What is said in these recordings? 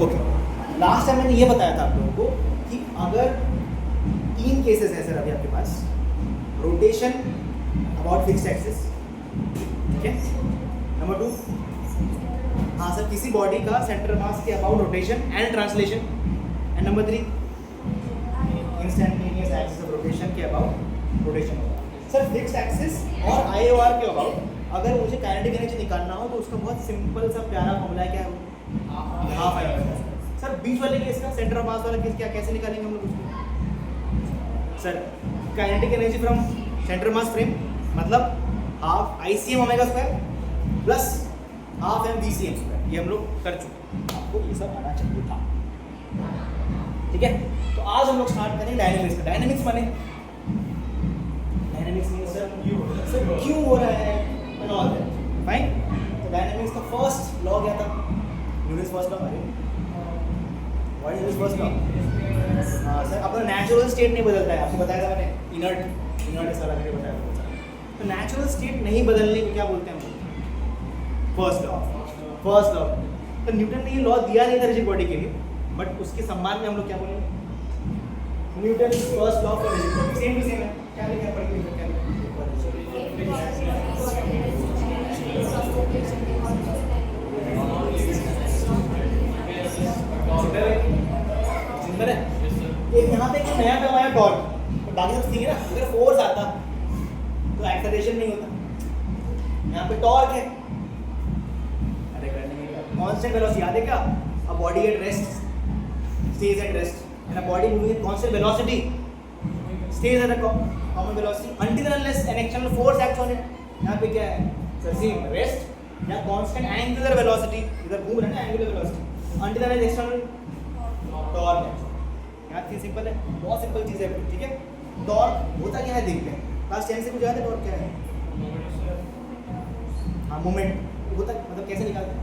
Okay, last time मैंने ये बताया था आप लोगों को कि अगर 3 केसेस हैं सर अभी आपके पास, रोटेशन अबाउट फिक्स्ड एक्सिस, ठीक है, नंबर 2, हाँ सर किसी बॉडी का सेंटर मास के about rotation and translation, and number 3 instantaneous axis of rotation के अबाउट रोटेशन होगा। सर फिक्स्ड एक्सिस और IOR के अबाउट अगर मुझे काइनेटिक एनर्जी निकालना हो तो उसका बहुत सिंपल सा प्यारा फॉर्मूला है, क्या है, हाफ आई। सर बीच वाले केस का सेंटर ऑफ मास वाला केस क्या कैसे निकालेंगे हम लोग उसको? Sir kinetic energy from centre mass frame मतलब half ICM omega square plus half MVCM square, ये हम लोग कर चुके, आपको ये सब आना चाहिए था, ठीक है। तो आज हम लोग स्टार्ट करेंगे डायनेमिक्स का। डायनेमिक्स माने डायनेमिक्स मींस सर क्यों हो रहा है एंड ऑल दैट, फाइन। तो डायनेमिक्स का फर्स्ट लॉ क्या था? Newton's first law. What is Newton's first law? हाँ सर, अपना नेचुरल स्टेट नहीं बदलता है, आपको बताया था मैंने, इनर्ट सारा मैंने बताया था। तो नेचुरल स्टेट नहीं बदलने को क्या बोलते हैं हम लोग? First law. First law. तो न्यूटन ने ये लॉ दिया नहीं था रिजिड बॉडी के लिए, बट उसके सम्मान में हम लोग क्या बोलेंगे? Newton first law for rigid body. Same to same है, क्या लिखा है पढ़ के? क्या सिंपल है। एक यहाँ पे एक नया टर्म आया टॉर्क, तो बाकी सब ठीक है ना। अगर फोर्स आता तो एक्सेलरेशन नहीं होता। यहाँ पे टॉर्क है, अरे करने में क्या, कांस्टेंट वेलोसिटी याद है क्या? A body at rest stays at rest and a body moving at constant velocity stays at a common velocity until and unless an external force acts on it. यहाँ पे क्या है सर? सेम रेस्ट या constant angular velocity, इधर घूम रहा है ना angular velocity, until and unless external torque है। यहाँ चीज सिंपल है, बहुत सिंपल चीज है, ठीक है। टॉर्क होता क्या है देखते हैं, क्लास 10 से कुछ याद है टॉर्क क्या है? हाँ मोमेंट होता मतलब कैसे निकालते हैं?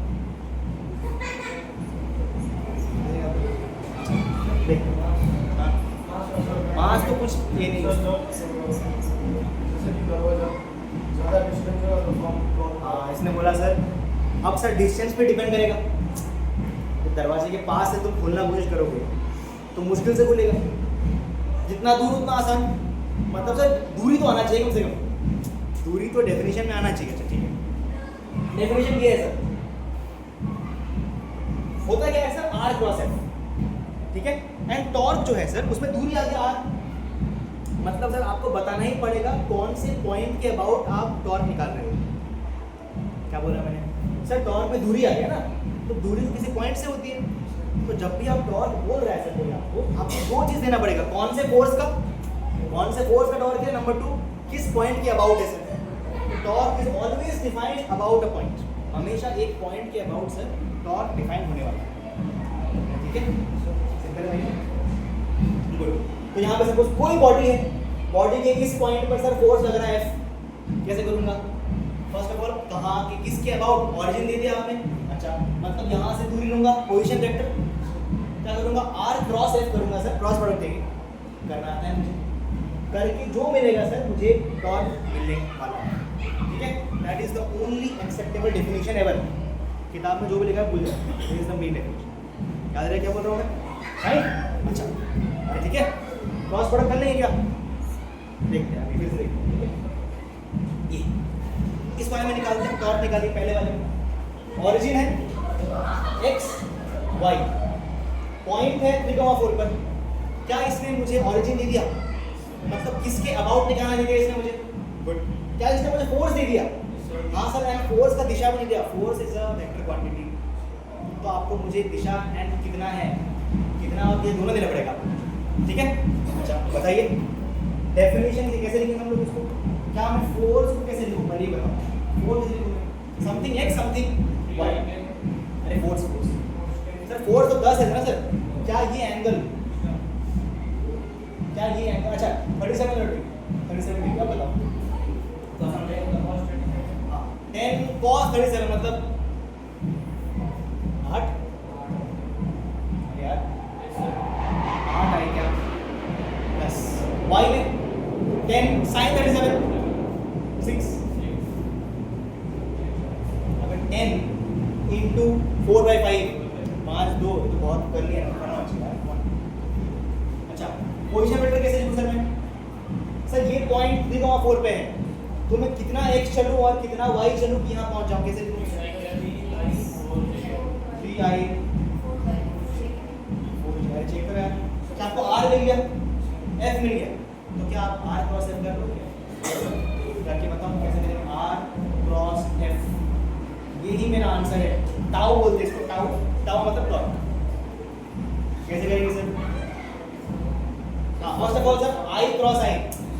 मास तो कुछ ये नहीं, हाँ इसने बोला सर अब सर डिस्टेंस पे डिपेंड करेगा। तो दरवाजे के पास से तुम खोलना कोशिश करोगे तो मुश्किल से खुलेगा, जितना दूर उतना आसान। मतलब सर दूरी तो आना चाहिए कम से कम, दूरी तो डेफिनेशन में आना चाहिए। अच्छा ठीक है, डेफिनेशन क्या है सर? होता क्या है सर? R क्रॉस F, ठीक है। एंड टॉर्क जो है सर उसमें दूरी आ गया R, मतलब सर आपको बताना ही पड़ेगा कौन से पॉइंट के अबाउट आप टॉर्क निकाल रहे हो। क्या बोला मैंने सर? टॉर्क में दूरी आ गया ना, तो दूरी तो किसी पॉइंट से होती है। तो जब भी आप टॉर्क बोल रहे हैं सर कोई आपको दो चीज देना पड़ेगा, कौन से फोर्स का टॉर्क है, नंबर 2 किस पॉइंट के अबाउट है sir. Torque is always defined about a point, हमेशा एक पॉइंट के अबाउट सर टॉर्क डिफाइन होने वाला है, ठीक है। सिंपल है गुड। तो यहाँ पे सपोज कोई बॉडी है, बॉडी के इस पॉइंट पर सर फोर्स लग रहा है F, कैसे करूँगा? फर्स्ट ऑफ ऑल कहाँ के किसके अबाउट, ऑरिजिन दे दिया आपने, अच्छा मतलब यहाँ से दूरी लूँगा, पोजीशन वेक्टर क्या करूँगा? R क्रॉस F करूँगा सर, क्रॉस प्रोडक्ट देंगे, करना आता है मुझे, करके जो मिलेगा सर मुझे टॉर्क मिलने वाला है, ठीक है। That is the only acceptable definition ever. किताब में जो भी लिखा है भूल जाओ, this is the main definition. याद रहे क्या बोल रहा हूँ मैं, राइट? अच्छा अरे ठीक है, क्रॉस प्रोडक्ट कर लेंगे क्या? देखते हैं अभी, फिर से देखते हैं, ठीक है। ये इस वाले में निकालते हैं, टॉर्क निकालिए पहले वाले में। ऑरिजिन है x y, पॉइंट है 3,4 पर। क्या इसने मुझे ऑरिजिन दे दिया? मतलब किसके अबाउट निकालना दे दिया इसने मुझे? गुड। क्या इसने मुझे फोर्स दे दिया? हाँ सर, मैंने फोर्स का दिशा भी नहीं दिया, force is a vector quantity. तो आपको मुझे दिशा एंड कितना है, कितना और ये दोनों देना पड़ेगा, ठीक है। अच्छा बताइए डेफिनेशन से कैसे लिखेंगे हम लोग इसको? क्या मैं फोर्स को कैसे लिखूं? मैं नहीं बताऊं फोर्स कैसे लिखूंगा, समथिंग x समथिंग y। अरे फोर्स सर, फोर्स तो 10 है ना सर। क्या ये एंगल, क्या ये एंगल, अच्छा 37 डिग्री, अब बताओ। 10 cos 37 मतलब 8 यार 8 आई क्या, प्लस y में 10 sin 37 6, अगर 10 into 4/5 5 2 तो बहुत कर लिया ना, करना चाहिए यार। अच्छा पोजीशन वेक्टर कैसे लिखूं सर मैं? सर ये पॉइंट 3,4 पे है, तो मैं कितना x चलूं और कितना y चलूं कि यहाँ पहुंच जाऊं, कैसे लिखूं? 3i 4j चेक करो यार, क्या आपको r मिल गया, f मिल गया, तो क्या आप r क्रॉस f कर लोगे? करके बताऊं कैसे करेंगे? r क्रॉस f, यही मेरा आंसर है। टाउ बोलते हैं इसको, टाउ, टाउ मतलब टॉर्क। कैसे करेंगे सर? हाँ first of all sir i cross i,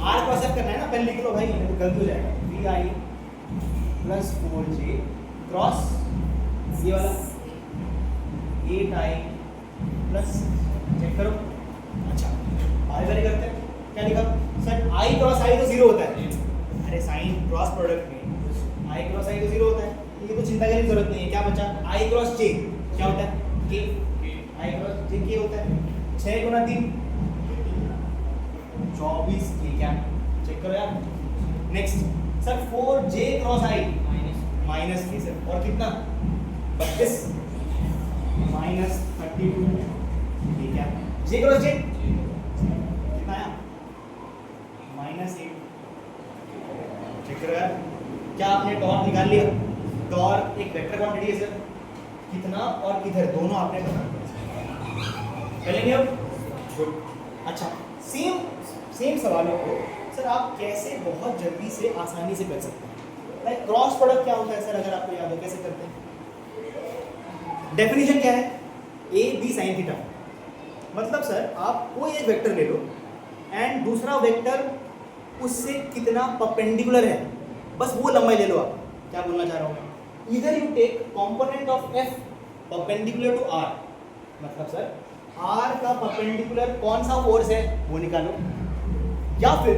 r cross f करना है ना, पहले लिख लो भाई, नहीं तो गलती हो जाएगा। 3i प्लस 4j क्रॉस ये वाला 8i प्लस, चेक करो। अच्छा आगे वाले करते हैं, क्या लिखा सर? i क्रॉस i तो 0 होता है, अरे साइन क्रॉस प्रोडक्ट में i क्रॉस i तो 0 होता है, ये तो चिंता करने की जरूरत नहीं है। क्या बचा? i क्रॉस j क्या होता है? k, i cross j k होता है। 6 गुना 3 24 k, क्या चेक करो यार। Next sir 4j cross i minus k sir, और कितना? 32 माइनस 32, ये क्या? j क्रॉस j कितना आया? माइनस 8, चेक करो यार। क्या आपने टॉर्क निकाल लिया? टॉर्क एक वेक्टर क्वांटिटी है सर, कितना और किधर दोनों आपने बताना चलेंगे अब। गुड। अच्छा सेम सवालों को सर आप कैसे बहुत जल्दी से आसानी से कर सकते हैं? लाइक क्रॉस प्रोडक्ट क्या होता है सर, अगर आपको याद हो कैसे करते हैं? डेफिनेशन क्या है? ए बी साइन थीटा, मतलब सर आप कोई एक वेक्टर ले लो एंड दूसरा वेक्टर उससे कितना परपेंडिकुलर है, बस वो लंबाई ले लो आप। क्या बोलना चाह रहा हूँ मैं? इधर you take component of f perpendicular to r, मतलब सर r का परपेंडिकुलर कौन सा फोर्स है वो निकालो, या फिर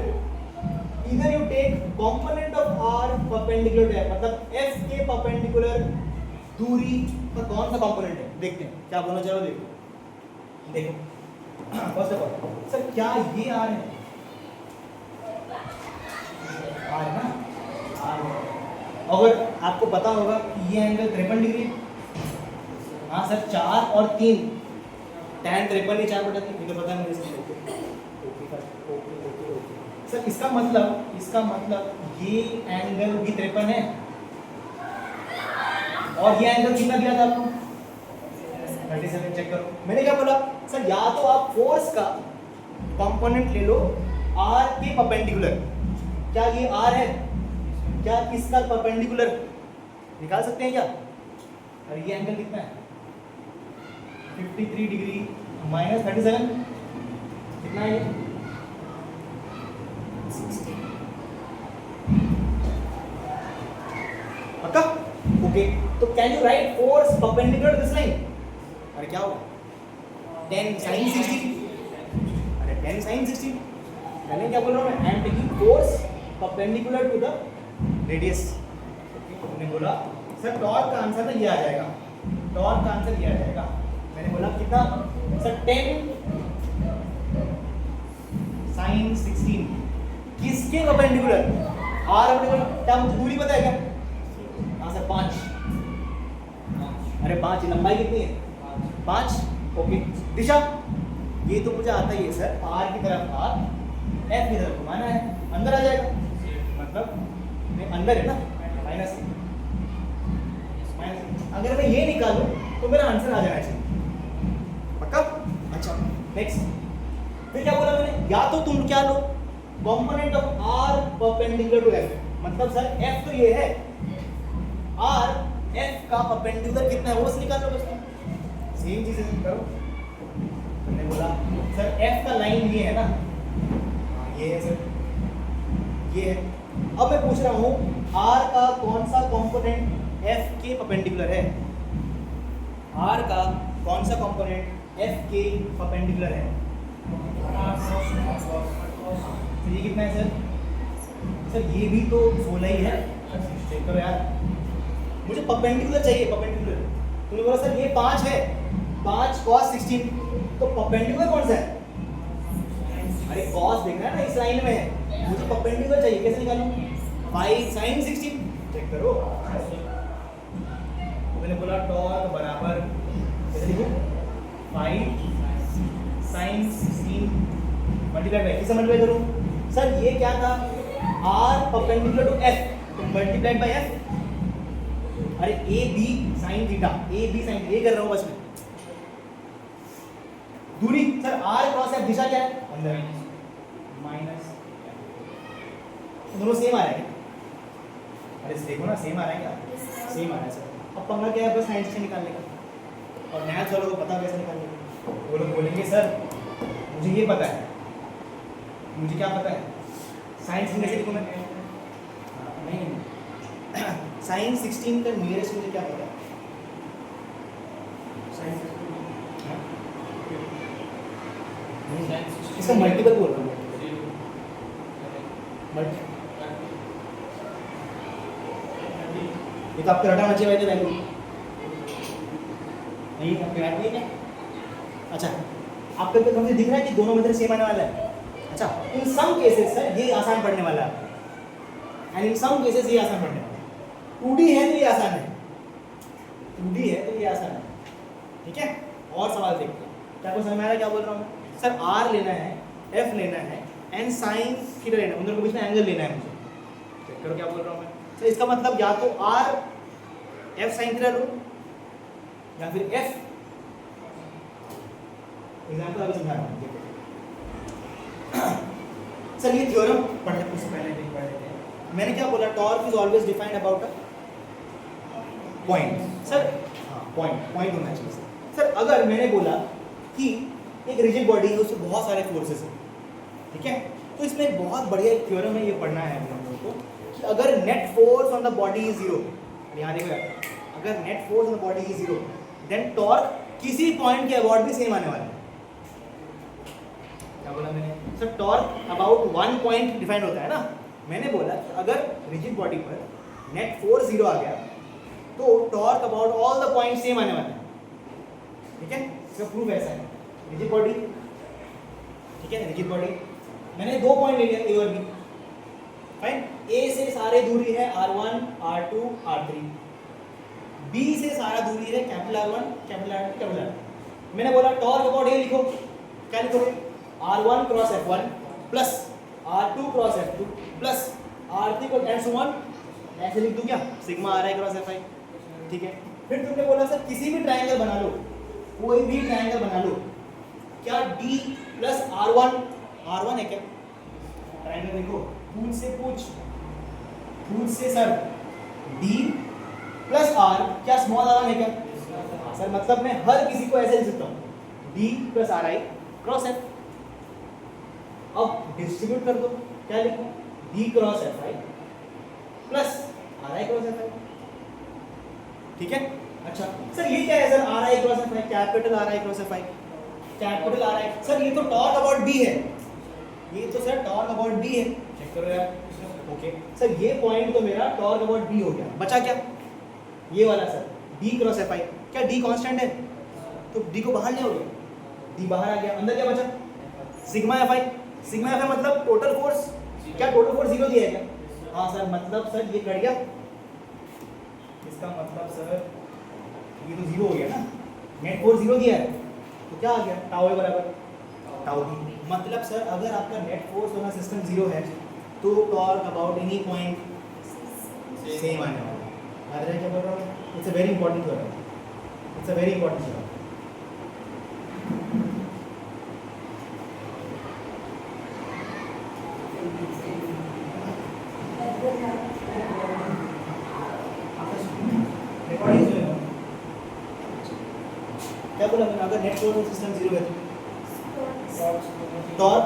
इधर you take component of r perpendicular to f, मतलब f के परपेंडिकुलर दूरी पर कौन सा कंपोनेंट है। देखते हैं क्या बोलना चाह रहे हो, देखो फर्स्ट ऑफ ऑल सर क्या ये r है? r है ना, r। अगर आपको पता होगा कि ये एंगल 53 डिग्री, हाँ सर 4 और 3 tan 53 ही 4/3, मुझे पता है मुझे सर। इसका मतलब ये एंगल भी 53 है, और ये एंगल कितना दिया था आपको? 37, चेक करो। मैंने क्या बोला सर? या तो आप फोर्स का कंपोनेंट ले लो r के परपेंडिकुलर, क्या ये r है? क्या किसका परपेंडिकुलर निकाल सकते हैं क्या? अरे ये एंगल कितना है? 53 डिग्री माइनस 37 कितना है? 60। पक्का? ओके, तो can you write force perpendicular to this line? अरे क्या होगा? 10 sin 60। अरे 10 sin 60, मैंने क्या बोल रहा हूँ मैं? I am taking force perpendicular to the radius. मैंने बोला सर टॉर्क का आंसर ना ये आ जाएगा, टॉर्क का आंसर ये आ जाएगा। मैंने बोला कितना सर? 10 sin 16 किसके परपेंडिकुलर? r perpendicular. क्या मुझे दूरी पता है क्या? हाँ सर 5। अरे 5, लंबाई कितनी है? 5। ओके, दिशा ये तो मुझे आता ही है सर, r की तरफ r, f की तरफ घुमाना है, अंदर आ जाएगा, मतलब अंदर है ना, माइनस। अगर मैं ये निकालूं तो मेरा आंसर आ जाना चाहिए, पक्का? अच्छा नेक्स्ट, फिर क्या बोला मैंने? या तो तुम क्या लो component of r perpendicular to f, मतलब सर f तो ये है, r f का परपेंडिकुलर कितना है वो बस निकाल लो, बस सेम चीज करो। मैंने बोला सर f का लाइन ये है ना, ये है सर, ये है। अब मैं पूछ रहा हूँ r का कौन सा कंपोनेंट f के परपेंडिकुलर है? r का कौन सा कंपोनेंट f के परपेंडिकुलर है? तो ये कितना है सर? सर ये भी तो 16 ही है, चेक करो यार, मुझे परपेंडिकुलर चाहिए, परपेंडिकुलर। तुमने बोला सर ये 5 है, 5 cos 16, तो परपेंडिकुलर कौन सा है? अरे cos देखना है ना, इस लाइन में है, मुझे परपेंडिकुलर चाहिए, कैसे निकालूं? 5 sin 16, चेक करो। मैंने बोला टॉर्क बराबर कैसे लिखूं? 5 sin 16 मल्टीप्लाई बाय, किससे मल्टीप्लाई करूं सर? ये क्या था? r परपेंडिकुलर टू f, तो मल्टीप्लाइड बाय f। अरे a b sin theta, a b sin ये कर रहा हूं बस मैं। दूरी सर r क्रॉस f, दिशा क्या है? अंदर माइनस, दोनों सेम आ रहा है क्या? अरे देखो ना सेम आ रहा है क्या? सेम आ रहा है सर। अब पंगा क्या है? बस साइंस से निकालने का, और मैथ्स वालों को पता कैसे निकालने का। वो लोग बोलेंगे सर मुझे ये पता है, मुझे क्या पता है? साइंस में कैसे लिखूं मैं? नहीं, साइंस 16 का नियरेस्ट मुझे क्या पता है? इसका मल्टीपल बोल रहा हूँ, ये तो आपके रटा मचे हुए थे वैल्यू नहीं, आपके याद नहीं क्या? अच्छा, आपको तो मुझे दिख रहा है कि दोनों में से सेम आने वाला है। अच्छा, इन सम केसेस सर ये आसान पढ़ने वाला है, एंड इन सम केसेस ये आसान पढ़ने वाला है। 2D है तो ये आसान है, 2D है तो ये आसान है, ठीक है? और सवाल देखते हैं, क्या आपको समझ में आ रहा है क्या बोल रहा हूँ मैं? सर R लेना है, F लेना है, एंड साइन थीटा लेना है, उन दोनों के बीच में एंगल लेना है मुझे। चेक करो क्या बोल रहा हूँ मैं। सर इसका मतलब या तो R F साइन थीटा लो, या फिर F, एग्जाम्पल अभी समझा रहा हूँ। सर ये थ्योरम पढ़ने से पहले नहीं पढ़ लेते हैं। मैंने क्या बोला? Torque is always defined about a point. Sir हाँ, पॉइंट होना चाहिए सर। अगर मैंने बोला कि एक रिजिड बॉडी है, उसमें बहुत सारे फोर्सेस हैं, ठीक है? तो इसमें एक बहुत बढ़िया एक थ्योरम है, ये पढ़ना है हम लोगों को कि अगर net force on the body is 0, यहाँ देखो यार, अगर net force on the body is 0, then torque किसी पॉइंट के अबाउट भी सेम आने वाला है। क्या बोला मैंने? Sir torque about 1 point defined होता है ना। मैंने बोला कि अगर रिजिड बॉडी पर नेट फोर्स 0 आ गया तो torque about all the point same आने वाला है, ठीक है? इसका प्रूफ ऐसा है। रिजिड बॉडी, ठीक है, रिजिड बॉडी, मैंने 2 पॉइंट ले लिया ए और बी, फाइन। ए से सारे दूरी है R1 R2 R3, बी से सारा दूरी है capital R1 capital R2 capital R3। मैंने बोला टॉर्क अबाउट ए लिखो, क्या लिखोगे? R1 cross F1 plus R2 cross F2 plus R3 को एंड सो ऑन, ऐसे लिख दूं क्या? सिग्मा RI क्रॉस FI, ठीक है? फिर तुमने बोला सर किसी भी ट्रायंगल बना लो, कोई भी ट्रायंगल बना लो, क्या D प्लस R1 है क्या? ट्रायंगल देखो, पूछ से सर D प्लस R, क्या स्मॉल r1 है क्या? सर मतलब मैं हर किसी को ऐसे लिख सकता हूँ, D plus RI cross F। अब डिस्ट्रीब्यूट कर दो, क्या लिखूं? D cross FI plus RI cross FI, ठीक है? अच्छा सर ये क्या है sir? RI cross FI, capital RI cross FI, capital RI। Sir ये तो टॉर्क अबाउट B है, ये तो सर टॉर्क अबाउट B है, चेक करो यार। ओके सर ये पॉइंट तो मेरा टॉर्क अबाउट B हो गया, बचा क्या? ये वाला सर D क्रॉस FI, क्या D कांस्टेंट है तो D को बाहर ले आओगे, D बाहर आ गया, अंदर क्या बचा? सिग्मा FI, सिग्मा FI मतलब टोटल फोर्स, क्या टोटल फोर्स 0 दिया है क्या? हाँ सर, मतलब सर ये कट गया, इसका मतलब सर ये तो 0 हो गया ना, नेट फोर्स 0 दिया है तो क्या आ गया? टाउ ए बराबर टाउ बी। मतलब सर अगर आपका नेट फोर्स ऑन सिस्टम 0 है तो torque about any point same आने वाला है। याद रहे क्या बोल रहा हूँ? It's a very important theorem, it's a very important theorem. क्या बोला मैंने? अगर नेट फोर्स ऑन सिस्टम 0 है तो torque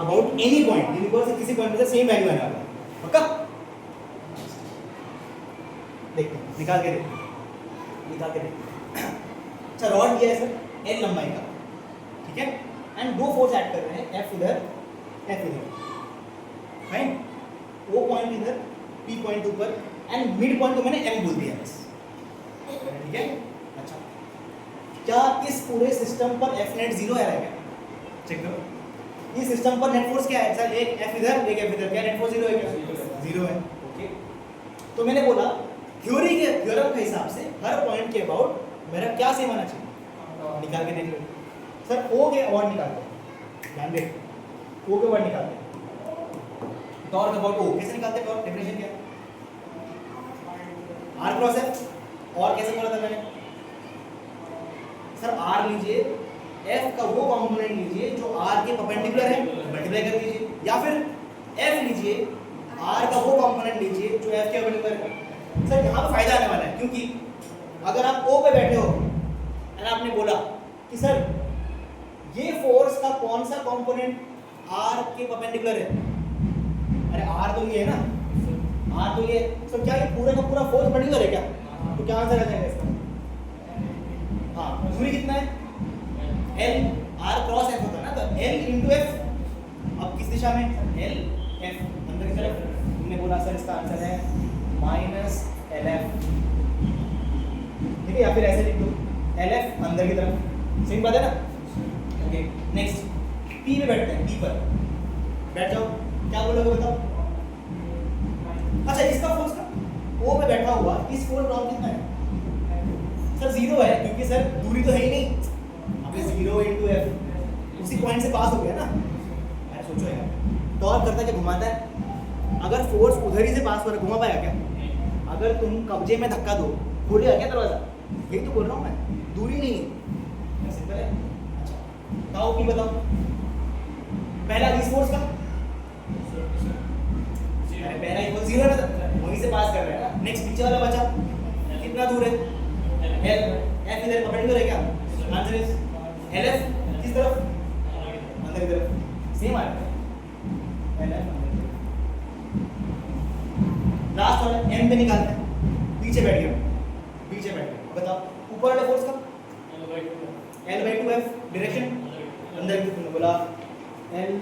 about any point, universe से किसी पॉइंट पे सेम वैल्यू आने वाला है, पक्का? देखते हैं, निकाल के देखते हैं। अच्छा रॉड दिया है सर L लंबाई का, ठीक है? एंड 2 फोर्स ऐड कर रहे हैं, F इधर F इधर, फाइन। O पॉइंट इधर, P पॉइंट ऊपर, एंड मिड पॉइंट को मैंने M बोल दिया बस, ठीक है? अच्छा क्या इस पूरे सिस्टम पर F नेट 0 आ रहा है क्या? चेक करो, इस सिस्टम पर नेट फोर्स क्या है सर? एक F इधर एक F इधर, क्या नेट फोर्स 0 है क्या? 0 है, ओके। तो मैंने बोला थ्योरम के हिसाब से हर पॉइंट के अबाउट मेरा क्या सेम आना चाहिए, निकाल के देख लो सर। ओ के अबाउट निकालते हैं, ध्यान दे, ओ के अबाउट निकालते हैं, टॉर्क अबाउट ओ कैसे निकालते हैं? टॉर्क डेफिनेशन क्या है? R cross F. और कैसे बोला था मैंने सर? आर लीजिए, एफ का वो कंपोनेंट लीजिए जो आर के परपेंडिकुलर है, मल्टीप्लाई कर दीजिए, या फिर एफ लीजिए, आर का वो कंपोनेंट लीजिए जो एफ के परपेंडिकुलर है। सर यहाँ पे फायदा आने वाला है, क्योंकि अगर आप ओ पे बैठे हो और आपने बोला कि सर ये फोर्स का कौन सा कंपोनेंट आर के परपेंडिकुलर है, अरे आर तो ये है ना, आर तो ये, सर क्या ये पूरा का पूरा फोर्स परपेंडिकुलर है क्या? तो क्या आंसर आ जाएगा इसका? हाँ, दूरी कितना है? एल, आर क्रॉस एफ होता है ना, तो एल इंटू एफ। अब किस दिशा में? एल एफ अंदर की तरफ। तुमने बोला सर इसका आंसर है माइनस एल एफ, ठीक है, या फिर ऐसे लिख दो एल एफ अंदर की तरफ। सही बात है ना? ओके, नेक्स्ट पी पे बैठते हैं, पी पर बैठ जाओ, क्या बोलोगे बताओ? अच्छा, इसका फोर्स का ओ पे बैठा हुआ इस फोर्स ग्राउंड कितना है? सर जीरो है, क्योंकि सर दूरी तो है ही नहीं। अबे जीरो इंटू एफ उसी पॉइंट से पास हो गया ना। अरे सोचो यार, टॉर्क करता है क्या? घुमाता है। अगर फोर्स उधर ही से पास हो रहा है, घुमा पाएगा क्या? अगर तुम कब्जे में धक्का दो, खोलेगा क्या दरवाजा? यही तो बोल रहा हूँ मैं, दूरी नहीं है, सिंपल है। अच्छा, ताओ पी बताओ, पहला इस फोर्स का, पहला इक्वल जीरो है, वहीं से पास कर रहा है ना। नेक्स्ट पीछे वाला बचा, कितना दूर है? एल, एफ इधर परपेंडिकुलर है क्या? Answer is L F. किस तरफ? अंदर की तरफ। सेम आ रहा है एल एफ अंदर। लास्ट वाला एम पे निकालते हैं, पीछे बैठ गया, पीछे बैठ गया। बताओ ऊपर वाले फोर्स का? L by two F, direction अंदर की। तुमने बोला एल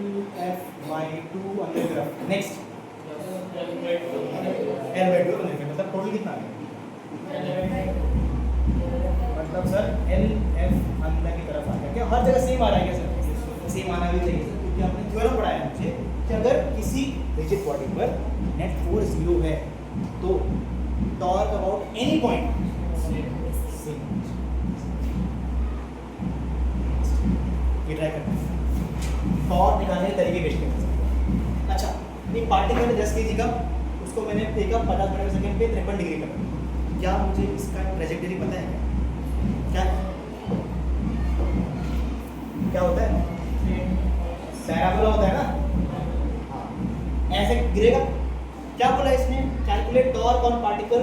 एफ बाई टू अंदर की तरफ। नेक्स्ट एल बाई टू अंदर की, मतलब टोटल कितना आ गया? मतलब सर एल एफ अंदर की तरफ आ गया क्या? हर जगह सेम आ रहा है क्या सर? सेम आना भी चाहिए सर, क्योंकि आपने थ्योरम पढ़ाया है मुझे कि अगर किसी रिजिड बॉडी पर नेट फोर्स जीरो है तो torque about any point same. ये ट्राई करते हैं, टॉर्क निकालने के तरीके पेश करते हैं। अच्छा, एक पार्टिकल है 10 kg का, उसको मैंने फेंका 50 मीटर सेकंड पे 53 डिग्री पर। क्या मुझे इसका ट्रेजेक्टरी पता है क्या? क्या होता है? पैराबोला होता है ना। हाँ, ऐसे गिरेगा। क्या बोला इसने? Calculate torque on particle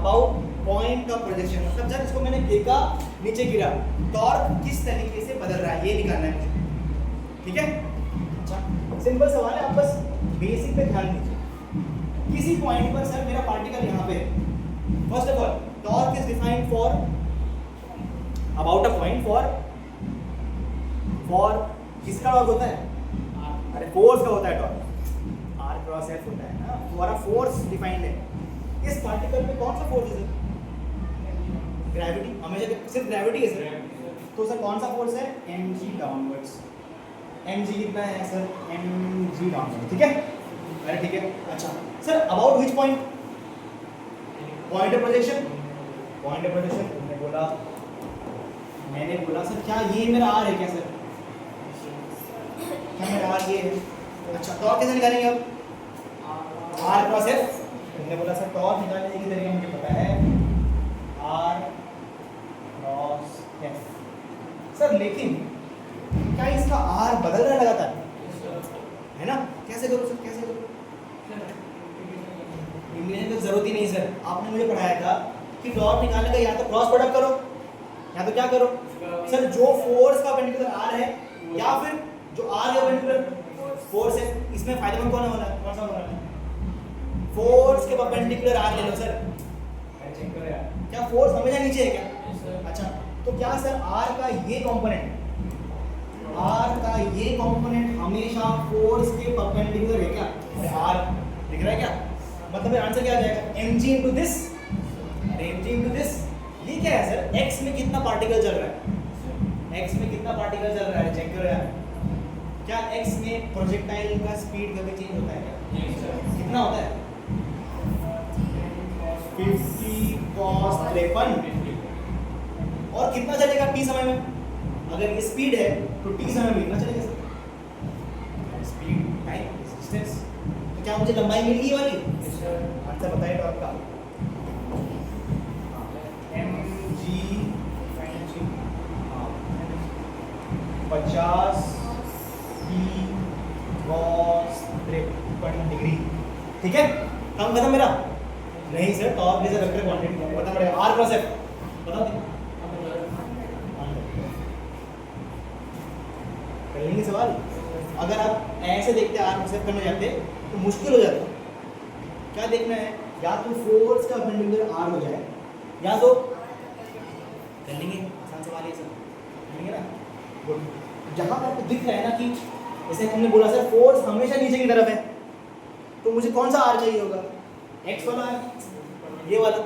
about point of projection. मतलब जब इसको मैंने फेंका, नीचे गिरा, टॉर्क किस तरीके से बदल रहा है ये निकालना है मुझे, ठीक है? अच्छा, सिंपल सवाल है, आप बस बेसिक पे ध्यान दीजिए। किसी पॉइंट पर सर मेरा पार्टिकल यहाँ पे, first of all torque is defined for about a point for किसका टॉर्क होता है? अरे फोर्स का होता है टॉर्क, आर क्रॉस एफ होता है ना, फॉर अ फोर्स डिफाइंड है। इस पार्टिकल में कौन सा फोर्स है? ग्रेविटी, हमेशा सिर्फ ग्रेविटी है सर। तो सर कौन सा फोर्स है? mg downwards. mg कितना है सर? mg डाउनवर्ड्स, ठीक है? अरे ठीक है। अच्छा sir, about which point? Point of projection. Point of projection तुमने बोला, मैंने बोला सर क्या ये मेरा आर है क्या सर? क्या मेरा आर ये है? अच्छा, टॉर्क कैसे निकालेंगे अब? R cross F. तुमने बोला सर टॉर्क निकालने की तरीका मुझे पता है, आर क्रॉस एफ। सर लेकिन क्या इसका आर बदल रहा है लगातार? है ना? कैसे करो सर, कैसे करो? इंग्लिश में जरूरत ही नहीं सर, आपने मुझे पढ़ाया था कि टॉर्क निकालने का या तो क्रॉस प्रोडक्ट करो या तो क्या करो सर, जो फोर्स का परपेंडिकुलर आर है या फिर जो आर का परपेंडिकुलर फोर्स है, इसमें फायदेमंद कौन होना है? कौन सा होना है? फोर्स के परपेंडिकुलर आर ले लो सर। चेक करो यार, क्या फोर्स हमेशा नीचे है क्या? अच्छा, तो क्या सर आर का ये कंपोनेंट, आर का ये कंपोनेंट हमेशा फोर्स के परपेंडिकुलर है क्या? आर दिख रहा है क्या? मतलब मेरा आंसर क्या आ जाएगा? mg into this, mg into this। ये क्या है सर? x में कितना पार्टिकल चल रहा है? x में कितना पार्टिकल चल रहा है? चेक करो यार, क्या x में प्रोजेक्टाइल का स्पीड कभी चेंज होता है क्या? कितना होता है? 50 cos 53 और कितना चलेगा टी समय में? अगर ये स्पीड है तो टी समय में कितना चलेगा सर? Speed time distance. तो क्या मुझे लंबाई मिल गई वाली? आंसर बताइए तो आपका एम जी 50 की cos 53 डिग्री। ठीक है, काम खत्म मेरा? नहीं sir, torque is a vector quantity, बता पड़ेगा r क्रॉस f। बताओ कर लेंगे सवाल। अगर आप ऐसे देखते r क्रॉस f करने जाते तो मुश्किल हो जाता। क्या देखना है? या तो फोर्स का परपेंडिकुलर r हो जाए, या तो कर लेंगे, आसान सवाल है सर, कर लेंगे ना। गुड। जहां पर आपको दिख रहा है ना कि जैसे हमने बोला सर फोर्स हमेशा नीचे की तरफ है, तो मुझे कौन सा r चाहिए होगा? x वाला है, ये वाला। तो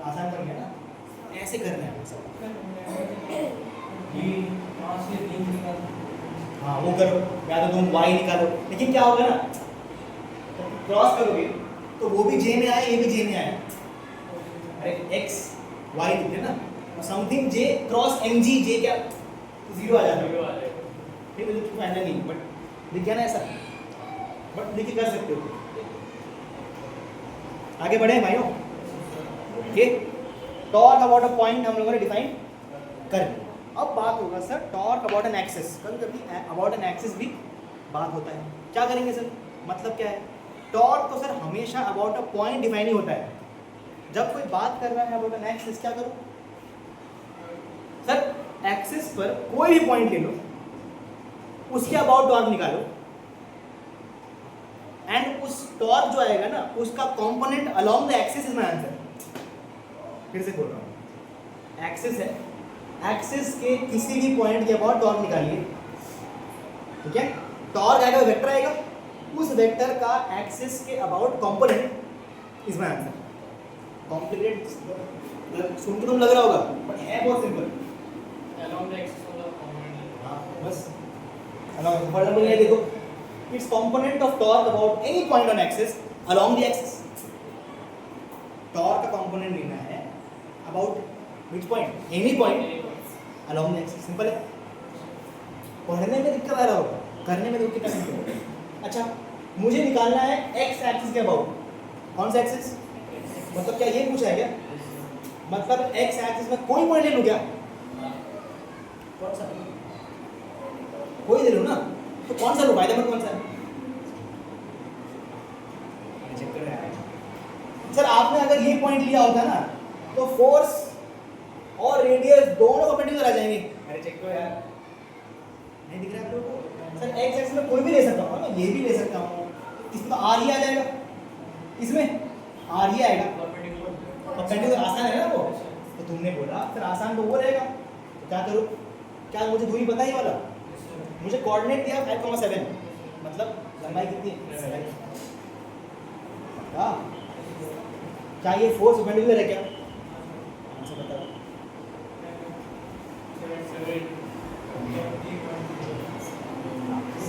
आसान कर गया ना, ऐसे करना है सब। ये हाँ वो करो, या तो तुम y निकालो। लेकिन क्या होगा ना, क्रॉस करोगे तो वो भी j में आए, ये भी j में आए। अरे x y लिखे ना, something j cross mg, j क्या जीरो आ जाता है। ठीक है, फायदा नहीं, बट लिखा ना ऐसा, बट लिख कर सकते हो। आगे बढ़े भाइयों। Okay, torque about a point हम लोगों ने डिफाइन कर लिया। अब बात होगा sir torque about an axis. कभी कभी अबाउट एन एक्सिस भी बात होता है। क्या करेंगे सर? मतलब क्या है? टॉर्क तो सर हमेशा अबाउट अ पॉइंट डिफाइन ही होता है। जब कोई बात कर रहा है अबाउट एन एक्सिस, क्या करो सर? एक्सिस पर कोई भी पॉइंट ले लो, उसके अबाउट टॉर्क निकालो, एंड उस टॉर्क जो आएगा ना उसका component along the axis is my answer. फिर से बोल रहा हूँ, एक्सिस है, एक्सिस के किसी भी पॉइंट के अबाउट टॉर्क निकालिए। ठीक है, टॉर्क आएगा, वेक्टर आएगा, उस वेक्टर का एक्सिस के about component is my answer. Complicated सुन के तुम लग रहा होगा, बट है बहुत simple. along the axis of the component। हाँ बस अलोंग, फॉर एग्जांपल ये देखो, its component of torque about any point on axis along the axis। torque का component लेना है about which point? any point along the axis। Simple है, पढ़ने में दिक्कत आ रहा होगा, करने में दिक्कत नहीं होगी। अच्छा, मुझे निकालना है x एक्सिस के अबाउट। कौन सा एक्सिस? मतलब क्या ये पूछा है क्या? मतलब x एक्सिस में कोई पॉइंट ले लूं क्या? कौन सा? कोई ले लो ना, तो कौन सा लो? फायदेमंद कौन सा है? सर आपने अगर ये पॉइंट लिया होता ना तो फोर्स और रेडियस दोनों परपेंडिकुलर आ जाएंगे। अरे चेक करो यार, नहीं दिख रहा है आपको? सर एक्स एक्सिस में कोई भी ले सकता हूँ, मैं ये भी ले सकता हूँ, इसमें आर ही आ जाएगा, इसमें आर ही आएगा, परपेंडिकुलर। आसान है ना वो। तो तुमने बोला सर आसान तो वो रहेगा, तो क्या करूँ? क्या मुझे दूरी पता ही वाला? मुझे कोऑर्डिनेट दिया 5,7, मतलब लंबाई कितनी है? 7। क्या ये फोर्स परपेंडिकुलर है क्या? आंसर बताओ।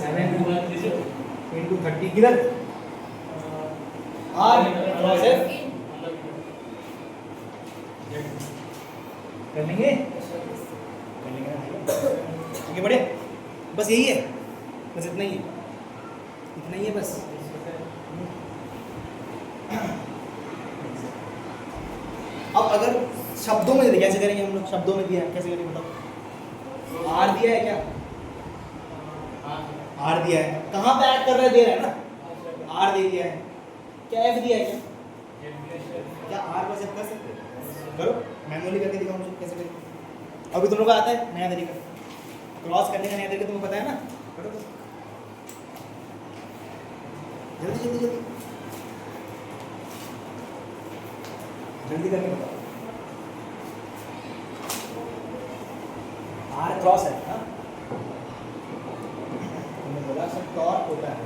7 into 30 किधर? आर क्रॉस एफ कर लेंगे, कर लेंगे ना। आगे बढ़े, बस यही है, बस इतना ही है, इतना ही है बस। अब अगर शब्दों में कैसे करेंगे हम लोग? शब्दों में दिया है, कैसे करेंगे बताओ? आर दिया है क्या? आर दिया है, कहाँ पे ऐड कर रहा है? दे रहा है ना, आर दे दिया है। क्या एफ दिया है क्या? क्या आर बस एफ कर सकते हो? करो, मैनुअली करके दिखाओ मुझे कैसे करेंगे। अभी तुम लोग को आता है नया तरीका, क्रॉस करने का नया तरीका तुमको पता है ना? करो तो जल्दी जल्दी जल्दी जल्दी करके बताओ। आर क्रॉस है ना, तुमने बोला सब टॉर्क होता है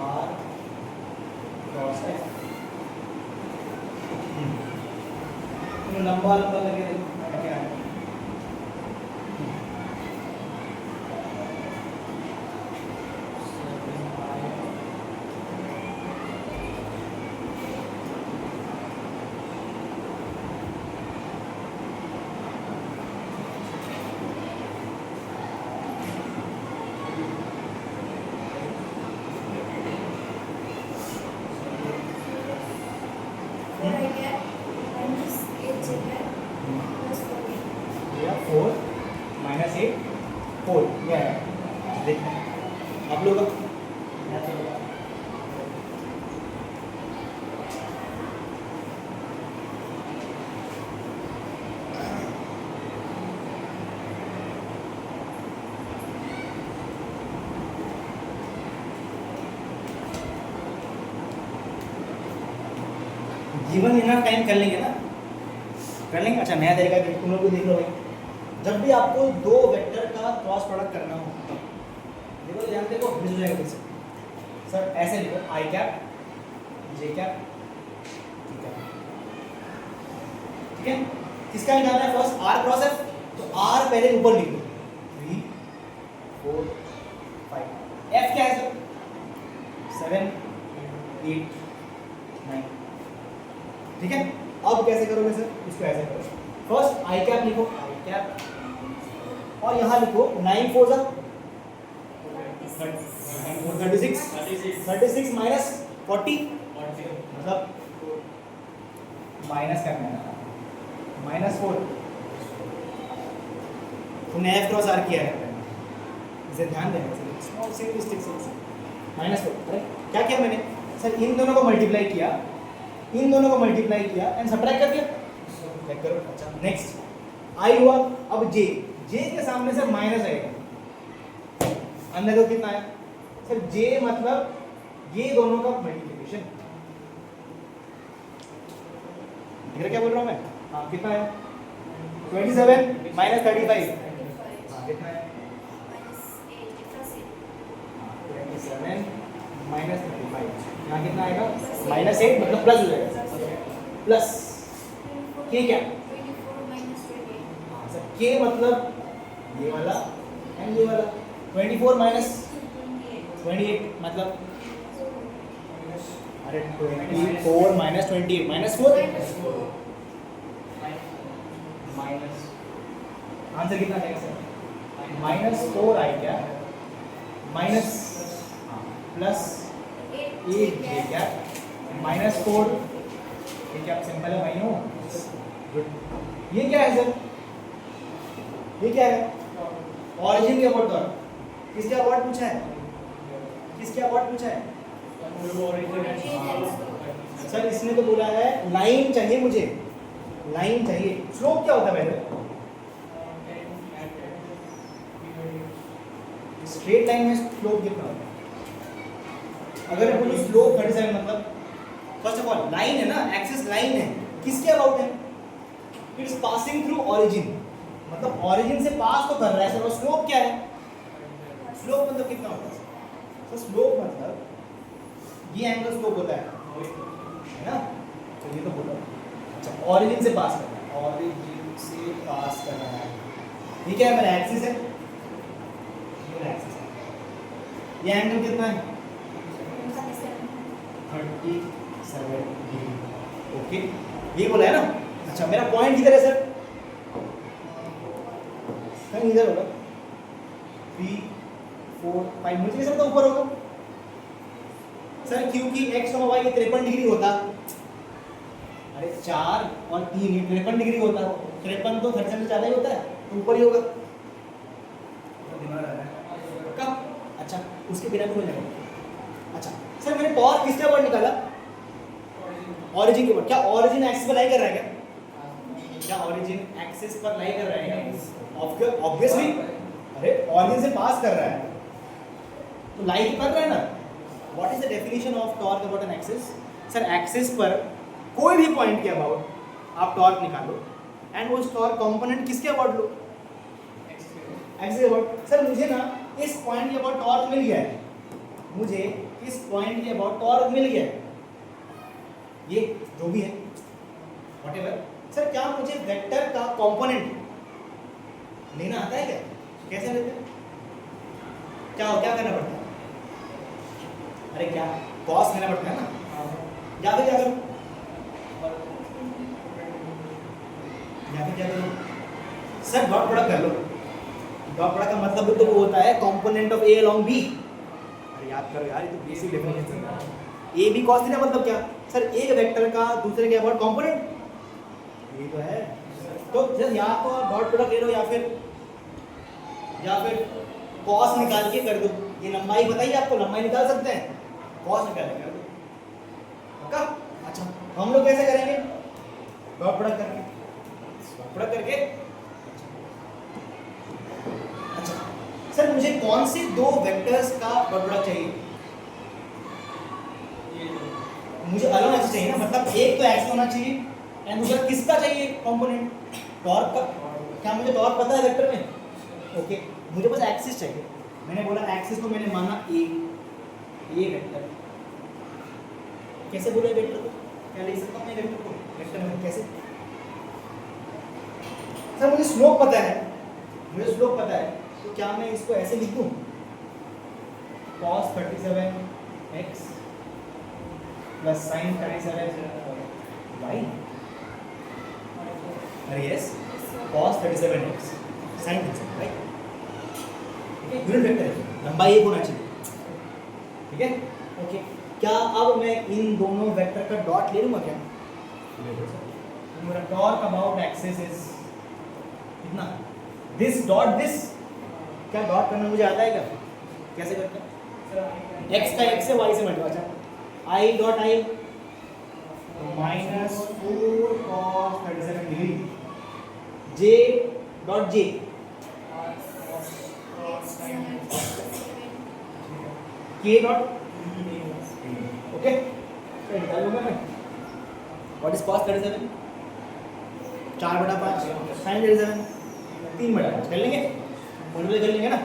आर क्रॉस है। लंबा लंबा करके देखो क्या है। -8 4 ये है। देखो आप लोग जीवन इनफ टाइम कर लेंगे ना, कर लेंगे। अच्छा नया तरीका तुम लोग भी देख लो भाई, जब भी आपको दो वेक्टर का क्रॉस प्रोडक्ट करना हो, देखो ध्यान देखो मिल जाएगा फिर से। सर ऐसे लिखो आई कैप जे कैप टी कैप, ठीक है। किसका निकालना है फर्स्ट, आर क्रॉस एफ, तो आर पहले ऊपर लिख लो 3 4 5, एफ क्या है सर 7 8 9, ठीक है। अब कैसे करोगे सर, इसको ऐसे करो, फर्स्ट आई कैप लिखो, आई कैप, और यहाँ लिखो 9 4 जा 36 माइनस 40, मतलब माइनस करना है -4, तुमने एफ क्रॉस आर किया है, इसे ध्यान देना सर, स्मॉल सी मिस्टेक से -4। अरे क्या किया मैंने सर, इन दोनों को मल्टीप्लाई किया, इन दोनों को मल्टीप्लाई किया एंड सब्ट्रैक्ट कर दिया, चेक करो। अच्छा नेक्स्ट आई हुआ, अब जे, जे के सामने से माइनस आएगा, अंदर तो कितना है सर, जे मतलब ये दोनों का मल्टीप्लिकेशन, देख रहे क्या बोल रहा हूँ मैं, हाँ कितना है 27 माइनस 35, हाँ कितना है 27 माइनस 35, यहाँ कितना आएगा -8, मतलब प्लस हो जाएगा, प्लस के क्या सर, के मतलब ये वाला एंड ये वाला, 24 माइनस 28 मतलब, अरे 24 माइनस 28 -4, माइनस आंसर कितना आएगा सर -4 आई क्या माइनस प्लस 8 ये क्या -4, ये क्या सिंपल है भाई हो, गुड। ये क्या है सर, ये क्या है ऑरिजिन के अबाउट, और किसके अबाउट पूछा है, किसके अबाउट पूछा है सर, इसने तो बोला है लाइन चाहिए मुझे, लाइन चाहिए। स्लोप क्या होता है पहले, स्ट्रेट लाइन में स्लोप कितना होता है, अगर बोलो स्लोप 37 मतलब फर्स्ट ऑफ ऑल लाइन है ना, एक्सिस लाइन है, किसके अबाउट है, इट्स पासिंग थ्रू ऑरिजिन, मतलब ऑरिजिन से पास तो कर रहा है सर, और स्लोप क्या है, स्लोप मतलब कितना होता है सर, स्लोप मतलब ये एंगल स्लोप होता है ना, तो ये तो बोलो। अच्छा ऑरिजिन से पास करना है, ऑरिजिन से पास करना है, ये क्या है मेरा एक्सिस है, ये मेरा एक्सिस है, ये एंगल कितना है 37 डिग्री, ओके ये बोला है ना। अच्छा मेरा पॉइंट किधर है सर, कहीं इधर होगा 3 4 5, मुझे कैसे पता ऊपर होगा सर, क्योंकि x और y ये 53 डिग्री होता, अरे 4 और 3 ये 53 डिग्री होता, 53 तो 37 से ज़्यादा ही होता है, तो ऊपर ही होगा, कब, अच्छा उसके बिना भी हो जाएगा। अच्छा सर मैंने टॉर्क किसके ऊपर निकाला, ऑरिजिन के ऊपर, क्या ऑरिजिन एक्सिस पर लाई कर रहा है क्या ऑरिजिन एक्सिस पर लाई कर रहा है, ऑब्वियसली, अरे ऑरिजिन से पास कर रहा है तो लाई कर रहा है ना। What is the definition of torque about an axis, sir axis पर कोई भी पॉइंट के अबाउट आप टॉर्क निकालो एंड उस टॉर्क कंपोनेंट किसके about low, axis about. Sir मुझे ना इस पॉइंट के अबाउट टॉर्क मिल गया है, मुझे इस पॉइंट के अबाउट टॉर्क मिल गया है, ये जो भी है व्हाटएवर। सर क्या मुझे वेक्टर का कंपोनेंट लेना आता है क्या, कैसे लेते हैं, क्या करना पड़ता है, अरे क्या कॉस लेना पड़ता है ना, या फिर क्या करूं, सर डॉट प्रोडक्ट कर लो, डॉट प्रोडक्ट का मतलब तो वो होता है component of A along B, अरे याद करो यार, ये तो बेसिक डेफिनेशन है, ए बी कॉस थीटा मतलब क्या सर, एक वेक्टर का दूसरे के अबाउट कंपोनेंट, ये तो है, तो जब या तो डॉट प्रोडक्ट ले लो या फिर या फिर कॉस निकाल के कर दो। ये लंबाई बताइए आपको, लंबाई निकाल सकते हैं, कॉस निकाल के कर दो। पक्का? अच्छा, हम लोग कैसे करेंगे? डॉट प्रोडक्ट करेंगे, डॉट प्रोडक्ट करके। अच्छा सर, मुझे कौन से दो वेक्टर्स का डॉट प्रोडक्ट चाहिए? मुझे अलग ऐसे चाहिए ना, मतलब एक तो एक्स होना चाहिए एंड दूसरा किसका चाहिए कंपोनेंट? टॉर्क का। क्या मुझे टॉर्क पता है वेक्टर में? ओके, मुझे बस एक्सिस चाहिए। मैंने बोला एक्सिस को मैंने माना ए वेक्टर। कैसे बोले वेक्टर को? क्या लिख सकता हूँ मैं वेक्टर को? वेक्टर में कैसे? सर मुझे स्लोप पता है, मुझे स्लोप पता है, तो क्या मैं इसको ऐसे लिख दूँ? cos 37x plus sin 37y। अरे yes, cos 37x sin 37y। Unit vector है, लंबाई एक होना चाहिए। ठीक है, ओके। क्या अब मैं इन दोनों वेक्टर का डॉट ले लूंगा क्या? मेरा टॉर्क अबाउट एक्सिस इज कितना? This dot this. क्या डॉट करना मुझे आता है क्या? कैसे करते हैं? x का x से y से मल्टीप्लाई। अच्छा, i dot i minus 4 cos 37 degree, j dot j k dot okay. निकाल लूंगा मैं। What is cos 37? 4/5 sin 37 3/5 कर लेंगे, मल्टीप्लाई कर लेंगे ना।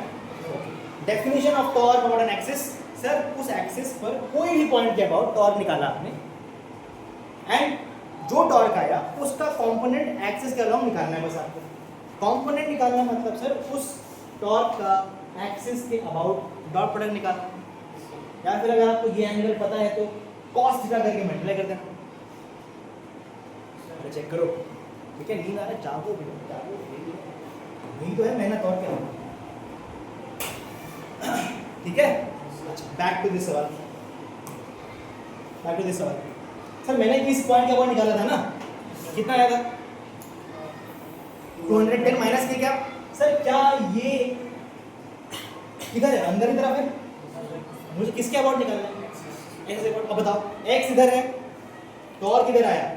Definition of torque about an axis. Sir उस एक्सिस पर कोई भी पॉइंट के अबाउट टॉर्क निकाला आपने एंड जो टॉर्क आया उसका कंपोनेंट एक्सिस के अलाउंग निकालना है। बस आपको कंपोनेंट निकालना मतलब सर उस टॉर्क का एक्सिस के अबाउट डॉट प्रोडक्ट निकालना, या फिर अगर आपको ये एंगल पता है तो cos थीटा करके मल्टीप्लाई कर देना। अरे चेक करो, ठीक है, नींद आ रहा है, जागो जागो, यही तो है मेहनत और क्या। ठीक है, बैक टू दिस सवाल, बैक टू दिस सवाल। सर मैंने किस पॉइंट के अबाउट निकाला था ना, कितना आया था? 210 माइनस के क्या? सर क्या ये किधर है? अंदर की तरफ है। मुझे किसके अबाउट निकालना है? X about. अब बताओ, एक्स इधर है, टॉर्क किधर आया?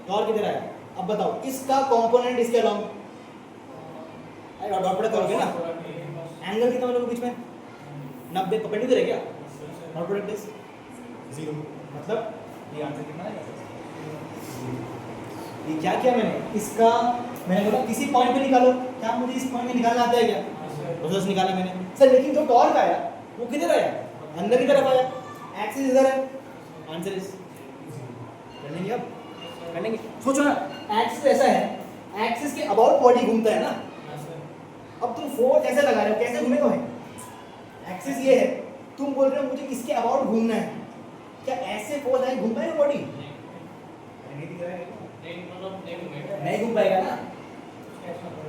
टॉर्क किधर आया? अब बताओ इसका कंपोनेंट इसके अलाउंग डॉट प्रोडक्ट करोगे ना। एंगल कितना मतलब बीच में? 90 परपेंडिकुलर है क्या? डॉट प्रोडक्ट इज 0, मतलब ये आंसर कितना है? ये क्या किया मैंने? इसका मैंने बोला किसी पॉइंट पे निकालो। क्या मुझे इस पॉइंट में निकालना आता है क्या? बस निकाला मैंने। सर लेकिन जो टॉर्क आया वो किधर आया? अंदर की तरफ आया, एक्सिस इधर है, आंसर इज कर लेंगे। अब कर लेंगे, सोचो ना, एक्सिस ऐसा है, एक्सिस के अबाउट बॉडी घूमता है ना। अब तुम फोर्स ऐसे लगा रहे हो, कैसे घूमेगा भाई? एक्सिस ये है, तुम बोल रहे हो मुझे किसके अबाउट घूमना है, क्या ऐसे फोर्स आए घूम पाएगा बॉडी? नहीं दिख रहा है, नहीं घूम पाएगा ना।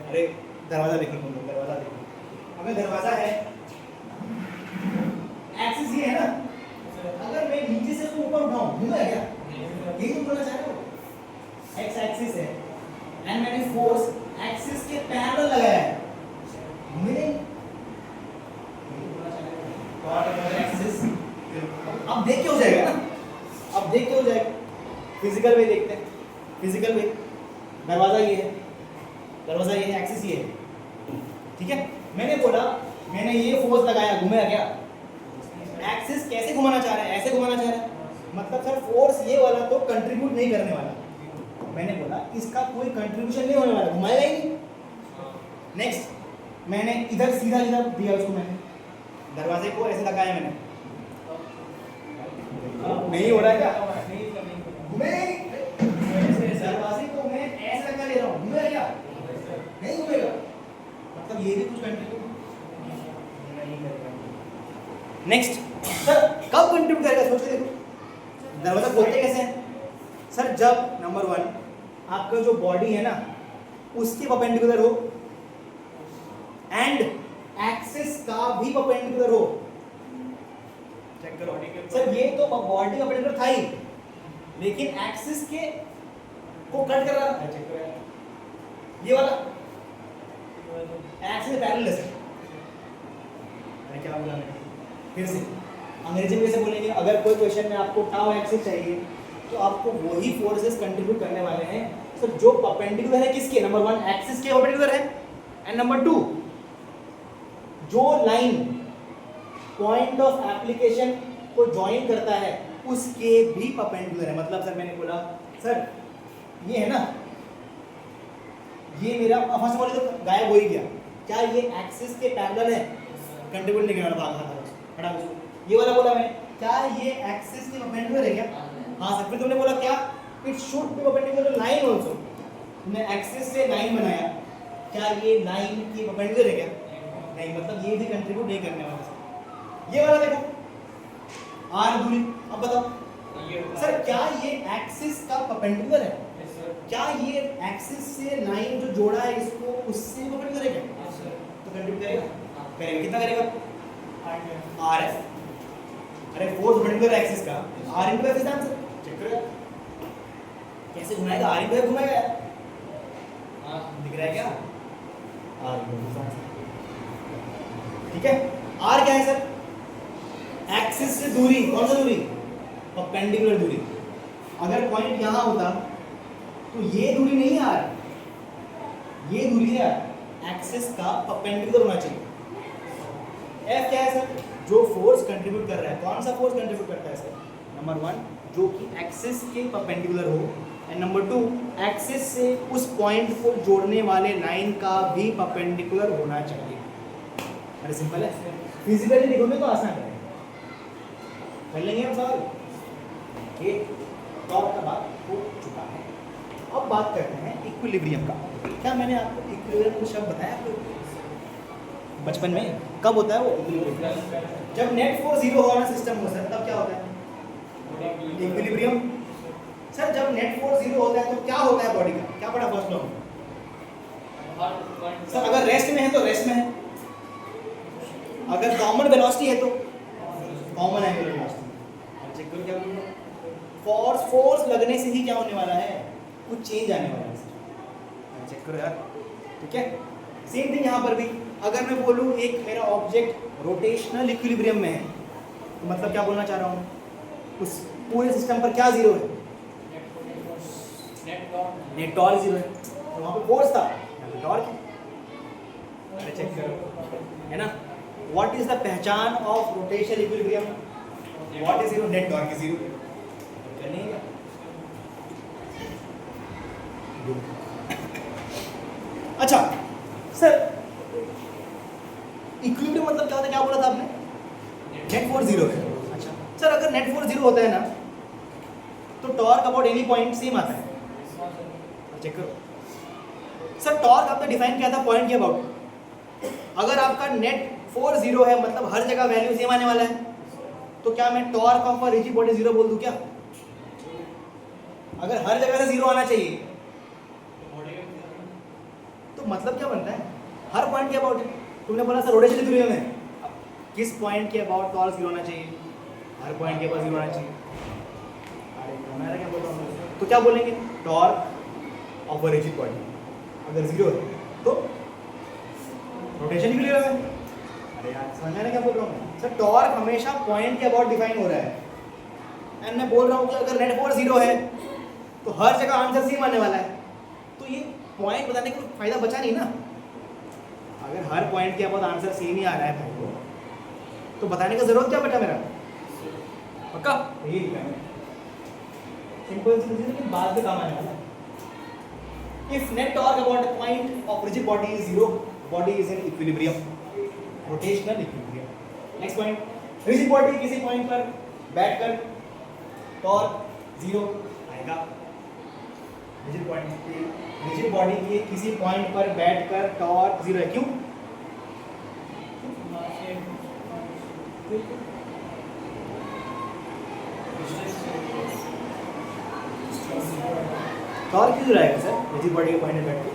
अरे दरवाजा देखो, दरवाजा देखो, अगर दरवाजा है, एक्सिस ये है ना, अगर मैं नीचे से उसको ऊपर उठाऊं घूमेगा क्या? यही तुम बोलना चाह रहे हो। एक्स एक्सिस है एंड मैंने फोर्स एक्सिस के पैरेलल लगाया है, घूमेगा नहीं। अब देख के हो जाएगा ना, अब देख के हो जाएगा। फिजिकल वे देखते हैं, फिजिकल वे। दरवाजा ये है, दरवाजा ये है, एक्सिस ये है, ठीक है। मैंने बोला, मैंने ये फोर्स लगाया, घूमेगा क्या? एक्सिस कैसे घुमाना चाह रहा है? ऐसे घुमाना चाह रहा है, मतलब सर फोर्स ये वाला तो कंट्रीब्यूट नहीं करने वाला। मैंने बोला इसका कोई कंट्रीब्यूशन नहीं होने वाला, घुमाएगा ही नहीं। नेक्स्ट मैंने इधर सीधा सीधा दिया उसको, मैंने दरवाजे को ऐसे लगाया मैंने, नहीं हो रहा है क्या? घूमेगा ही नहीं। दरवाजे को मैं ऐसे लगा ले रहा हूँ, घूमेगा क्या? नहीं घूमेगा, मतलब ये भी कुछ कंट्रीब्यूट नहीं करेगा। नेक्स्ट सर कब कंट्रीब्यूट करेगा? सोच के देखो, दरवाजा खोलते कैसे हैं? सर जब नंबर 1 आपका जो बॉडी है ना उसके परपेंडिकुलर हो एंड एक्सिस का भी परपेंडिकुलर हो। चेक करो सर, ये तो बॉडी परपेंडिकुलर था ही, लेकिन एक्सिस के को कट कर रहा है। चेक करो ये वाला एक्सिस के पैरेलल है सर। मैंने क्या बोला मैंने फिर से अंग्रेजी में कैसे बोलेंगे? अगर कोई क्वेश्चन में आपको टाउ एक्सिस चाहिए तो आपको वही फोर्सेस कंट्रीब्यूट करने वाले हैं सर जो परपेंडिकुलर है किसके? नंबर 1 एक्सिस के परपेंडिकुलर है, एंड नंबर 2 जो लाइन पॉइंट ऑफ एप्लीकेशन को ज्वाइन करता है उसके भी परपेंडिकुलर है। मतलब सर मैंने बोला सर ये है ना, ये मेरा फर्स्ट ऑफ ऑल तो गायब हो ही गया, क्या ये एक्सिस के पैरेलल है? कंट्रीब्यूट नहीं करने वाला भाग हटा उसको। ये वाला बोला मैंने, क्या ये एक्सिस के परपेंडिकुलर है क्या? हाँ सर। फिर तुमने बोला क्या? It should be perpendicular line also. तुमने एक्सिस से लाइन बनाया, क्या ये लाइन की परपेंडिकुलर है क्या? नहीं, मतलब ये भी कंट्रीब्यूट नहीं करने वाला सर। ये वाला देखो आर दूरी, अब बताओ सर क्या ये एक्सिस का परपेंडिकुलर है? क्या ये एक्सिस से लाइन जो जोड़ा है इसको उससे परपेंडिकुलर है क्या? तो कंट्रीब्यूट करेगा, करेगा। कितना करेगा? R F. अरे फोर्स परपेंडिकुलर एक्सिस का R into F is answer. Check करो कैसे घुमाएगा, आर इनटू एफ घुमाएगा यार। दिख रहा है क्या? R into F answer. ठीक है, आर क्या है सर? एक्सिस से दूरी। कौन सा दूरी? परपेंडिकुलर दूरी। अगर पॉइंट यहां होता तो ये दूरी नहीं है आर, ये दूरी है एक्सिस का परपेंडिकुलर होना चाहिए। एफ क्या है सर? जो फोर्स कंट्रीब्यूट कर रहा है। कौन सा फोर्स कंट्रीब्यूट करता है सर? नंबर 1 जो कि एक्सिस के परपेंडिकुलर हो, एंड नंबर 2 एक्सिस से उस पॉइंट को जोड़ने वाले लाइन का भी परपेंडिकुलर होना चाहिए। अरे सिंपल है, फिजिकली देखोगे तो आसान है, कर लेंगे हम सवाल। ये टॉप का बात हो चुका है। अब बात करते हैं इक्विलिब्रियम का। क्या मैंने आपको इक्विलिब्रियम का शब्द बताया आपको बचपन में? कब होता है वो इक्विलिब्रियम? जब नेट फोर्स 0 हो ना सिस्टम में सर, तब क्या होता है? इक्विलिब्रियम। सर जब नेट फोर्स 0 होता है तो क्या होता है बॉडी का? क्या पढ़ा फर्स्ट लॉ में? सर अगर रेस्ट में है तो रेस्ट में है, अगर कॉमन वेलोसिटी है तो कॉमन एंगुलर वेलोसिटी। चेक करो क्या बोल रहा हूं, फोर्स लगने से ही क्या होने वाला है? कुछ चेंज आने वाला है सर। चेक करो यार, ठीक है। सेम थिंग यहाँ पर भी, अगर मैं बोलूँ एक मेरा ऑब्जेक्ट रोटेशनल इक्विलिब्रियम में है तो मतलब क्या बोलना चाह रहा हूँ? उस पूरे सिस्टम पर क्या 0 है? नेट टॉर्क 0 है। तो वहाँ पे फोर्स था, यहाँ पे टॉर्क है। अरे चेक करो, है ना। व्हाट इज द पहचान of rotational equilibrium? What is 0? Net torque is 0। करने का अच्छा सर, इक्विलिब्रियम मतलब क्या होता है? क्या बोला था आपने? नेट फोर्स 0 है। अच्छा सर, अगर नेट फोर्स 0 होता है ना तो torque about any point same आता है। चेक करो सर, टॉर्क आपने डिफाइन किया था पॉइंट के अबाउट। अगर आपका नेट फोर्स 0 है मतलब हर जगह वैल्यू सेम आने वाला है, तो क्या मैं torque of a rigid body 0 बोल दूं क्या? अगर हर जगह से 0 आना चाहिए तो मतलब क्या बनता है? हर पॉइंट के अबाउट। तुमने बोला सर रोटेशनल इक्विलिब्रियम है, किस पॉइंट के अबाउट टॉर्क 0 होना चाहिए? हर पॉइंट के अबाउट 0 होना चाहिए। अरे मैं क्या बोल रहा हूँ, तो क्या बोलेंगे? Torque of a rigid body अगर 0 है तो रोटेशन इक्विलिब्रियम है। अरे यार समझ में क्या बोल रहा हूँ सर? टॉर्क हमेशा पॉइंट के अबाउट डिफाइन हो रहा है, एंड मैं बोल रहा हूँ कि अगर नेट फोर्स 0 है तो हर जगह आंसर सेम आने वाला है। तो ये पॉइंट बताने का फायदा बचा नहीं ना। अगर हर पॉइंट के अबाउट आंसर सेम ही आ रहा है भाई को, तो बताने का जरूरत क्या बचा मेरा? पक्का यही लिखा है, सिंपल सी बात पे काम आने वाला है। If net torque about a point of rigid body is 0, body is in equilibrium, rotational equilibrium. Next point, rigid body किसी point पर बैठकर torque 0 आएगा। rigid body के किसी point पर बैठकर torque 0 है। क्यों? टॉर्क क्यों रहेगा सर रिजिड बॉडी के पॉइंट पे बैठ के?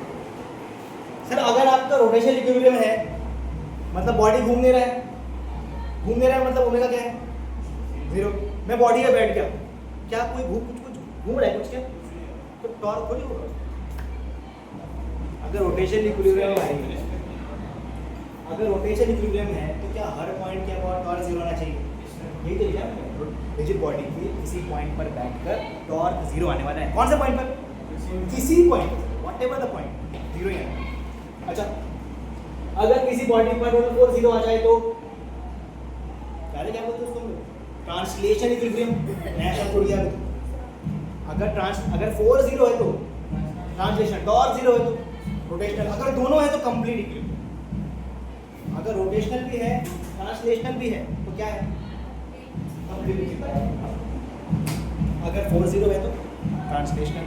सर अगर आपका रोटेशनल इक्विलिब्रियम है मतलब बॉडी घूम नहीं रहा है मतलब ओमेगा क्या है? 0। मैं बॉडी पे बैठ गया, क्या कोई कुछ घूम रहा है कुछ क्या? तो टॉर्क थोड़ी होगा। अगर रोटेशनल इक्विलिब्रियम है अगर रोटेशन इक्विलिब्रियम है तो क्या हर पॉइंट के अबाउट टॉर्क जीरो होना चाहिए? यही तो लिखा है मैंने, रिजिड बॉडी की किसी पॉइंट पर बैठकर टॉर्क जीरो आने वाला है। कौन से पॉइंट पर? किसी point, whatever the point, zero ही आना है। अच्छा, अगर किसी बॉडी पर टोटल फोर्स जीरो आ जाए तो क्या बोलते हैं उसको? ट्रांसलेशन इक्विलिब्रियम, नया शब्द छोड़ दिया। अगर फोर्स जीरो है तो ट्रांसलेशन, टॉर्क जीरो है तो रोटेशनल, अगर दोनों है तो कंप्लीट इक्विलिब्रियम। अगर रोटेशनल भी है ट्रांसलेशनल भी है तो क्या है? Complete equilibrium. अगर फोर्स जीरो है तो ट्रांसलेशनल,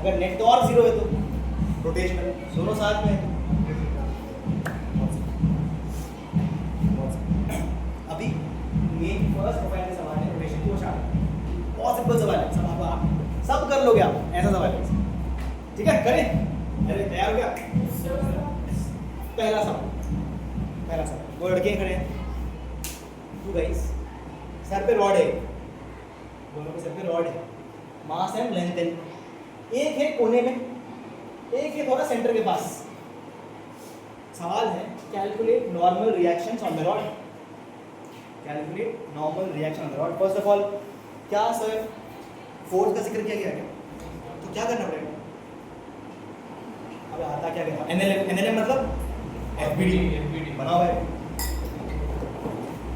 अगर नेट टॉर्क जीरो है तो रोटेशनल, दोनों साथ में है। अभी मेन फर्स्ट प्रोफाइल के सवाल है रोटेशन की, वो स्टार्ट। बहुत सिंपल सवाल है, सब आप सब कर लोगे, आप ऐसा सवाल है, ठीक है? करें? अरे तैयार हो गया? पहला सवाल, दो लड़के खड़े हैं, टू गाइस, सर पे रॉड है, दोनों के सर पे रॉड है, मास एंड लेंथ है, एक है कोने में, एक है थोड़ा सेंटर के पास। सवाल है calculate normal reactions on the rod. Calculate normal reaction on the rod. First of all, क्या सर फोर्स का जिक्र किया गया है? तो क्या करना पड़ेगा? अब आता क्या गया? एनएलएम मतलब एफबीडी बना हुआ है।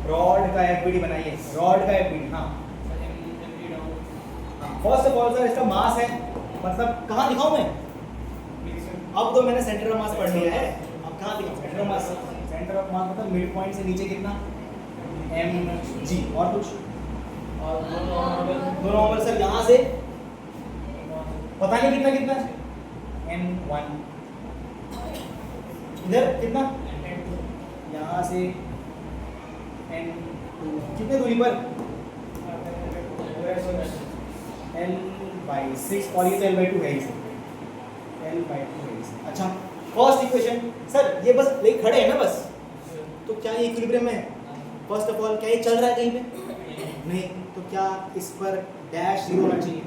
रॉड का एफबीडी बनाइए, रॉड का एफबीडी। हाँ, फर्स्ट ऑफ ऑल सर इसका मास है, मतलब कहाँ दिखाऊं मैं? अब तो मैंने सेंटर ऑफ मास पढ़ लिया है, अब कहाँ दिखाऊं? Centre of mass. Centre of mass मतलब मिड पॉइंट से नीचे कितना? mg। और कुछ? दोनों नॉर्मल सर, यहाँ से पता नहीं कितना कितना n1, इधर कितना? यहाँ से n2, कितने दूरी पर? l/6, और ये तो l/2 है इसे, l/2 है इसे। अच्छा, फर्स्ट इक्वेशन सर, ये बस लेके खड़े हैं ना बस, तो क्या ये इक्विलिब्रियम में है? फर्स्ट ऑफ ऑल, क्या ये चल रहा है कहीं पे? नहीं, तो क्या इस पर डैश जीरो होना चाहिए?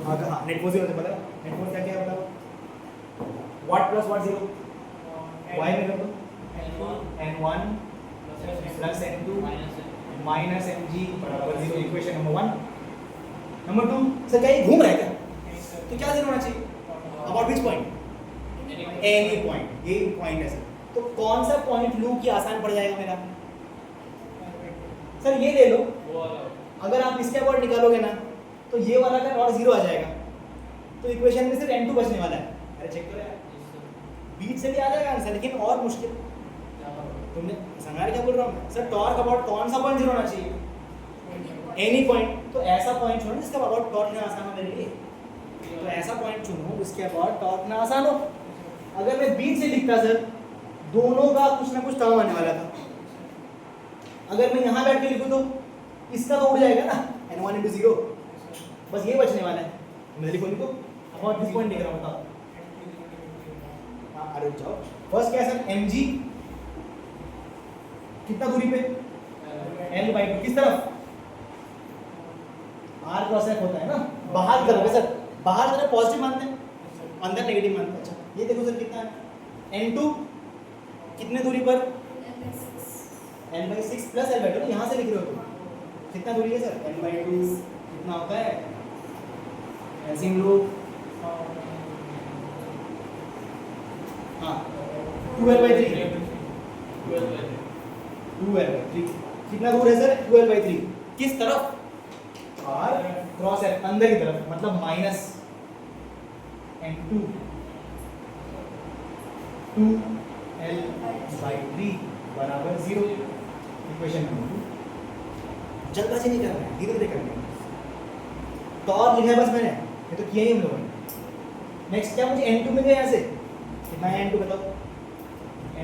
हाँ, नेट फोर्स जीरो से पता है। नेट फोर्स क्या क्या बताओ? What plus what zero? y में कर दो, n1 plus n2 minus mg बराबर zero. Equation number 1। Number 2, sir क्या ये घूम रहा है क्या? तो क्या जीरो होना चाहिए? About which point? Any point, ये पॉइंट है सर। तो कौन सा पॉइंट लूं कि आसान पड़ जाएगा मेरा? सर ये ले लो, अगर आप इसके अबाउट निकालोगे ना तो ये वाला का नॉट जीरो आ जाएगा, तो इक्वेशन में सिर्फ n2 बचने वाला है। अरे चेक करो यार, बीच से भी आ जाएगा आंसर, लेकिन और मुश्किल। तुमने समझा क्या बोल रहा हूँ सर? टॉर्क अबाउट कौन सा पॉइंट जीरो होना चाहिए? Any point. तो ऐसा पॉइंट चुनो जिसका अबाउट टॉर्क ना आसान हो मेरे लिए, तो ऐसा पॉइंट चुनो जिसके अबाउट टॉर्क ना आसान हो। अगर मैं बीच से लिखता सर, दोनों का कुछ ना कुछ टर्म आने वाला था। अगर मैं यहाँ बैठ के लिखूँ तो इसका तो उड़ जाएगा ना, n1 into 0, बस ये बचने वाला है। मैं लिखो अबाउट दिस पॉइंट लिख रहा हूँ, बताओ। हाँ, अरे जाओ। फर्स्ट क्या है सर? mg कितना दूरी पे? l/2। किस तरफ? r क्रॉस f होता है ना, बाहर की तरफ है सर। बाहर तरफ पॉजिटिव मानते हैं, अंदर नेगेटिव मानते हैं। अच्छा, ये देखो सर कितना है? n2 कितने दूरी पर? l/6 प्लस l/2, यहाँ से लिख रहे हो तुम, कितना दूरी है सर? l/2 कितना होता है? ऐसे हम लोग हाँ 2l/3 कितना दूर है सर? 2l/3 किस तरफ? r क्रॉस f, अंदर की तरफ, मतलब माइनस n2 2l/3 बराबर 0। Equation number 2। जल्दबाजी नहीं करना है, धीरे धीरे करना है। टॉर्क लिखा है बस मैंने, ये तो किया ही हम लोगों ने। नेक्स्ट क्या मुझे n2 मिल गया यहाँ से? कितना है n2 बताओ?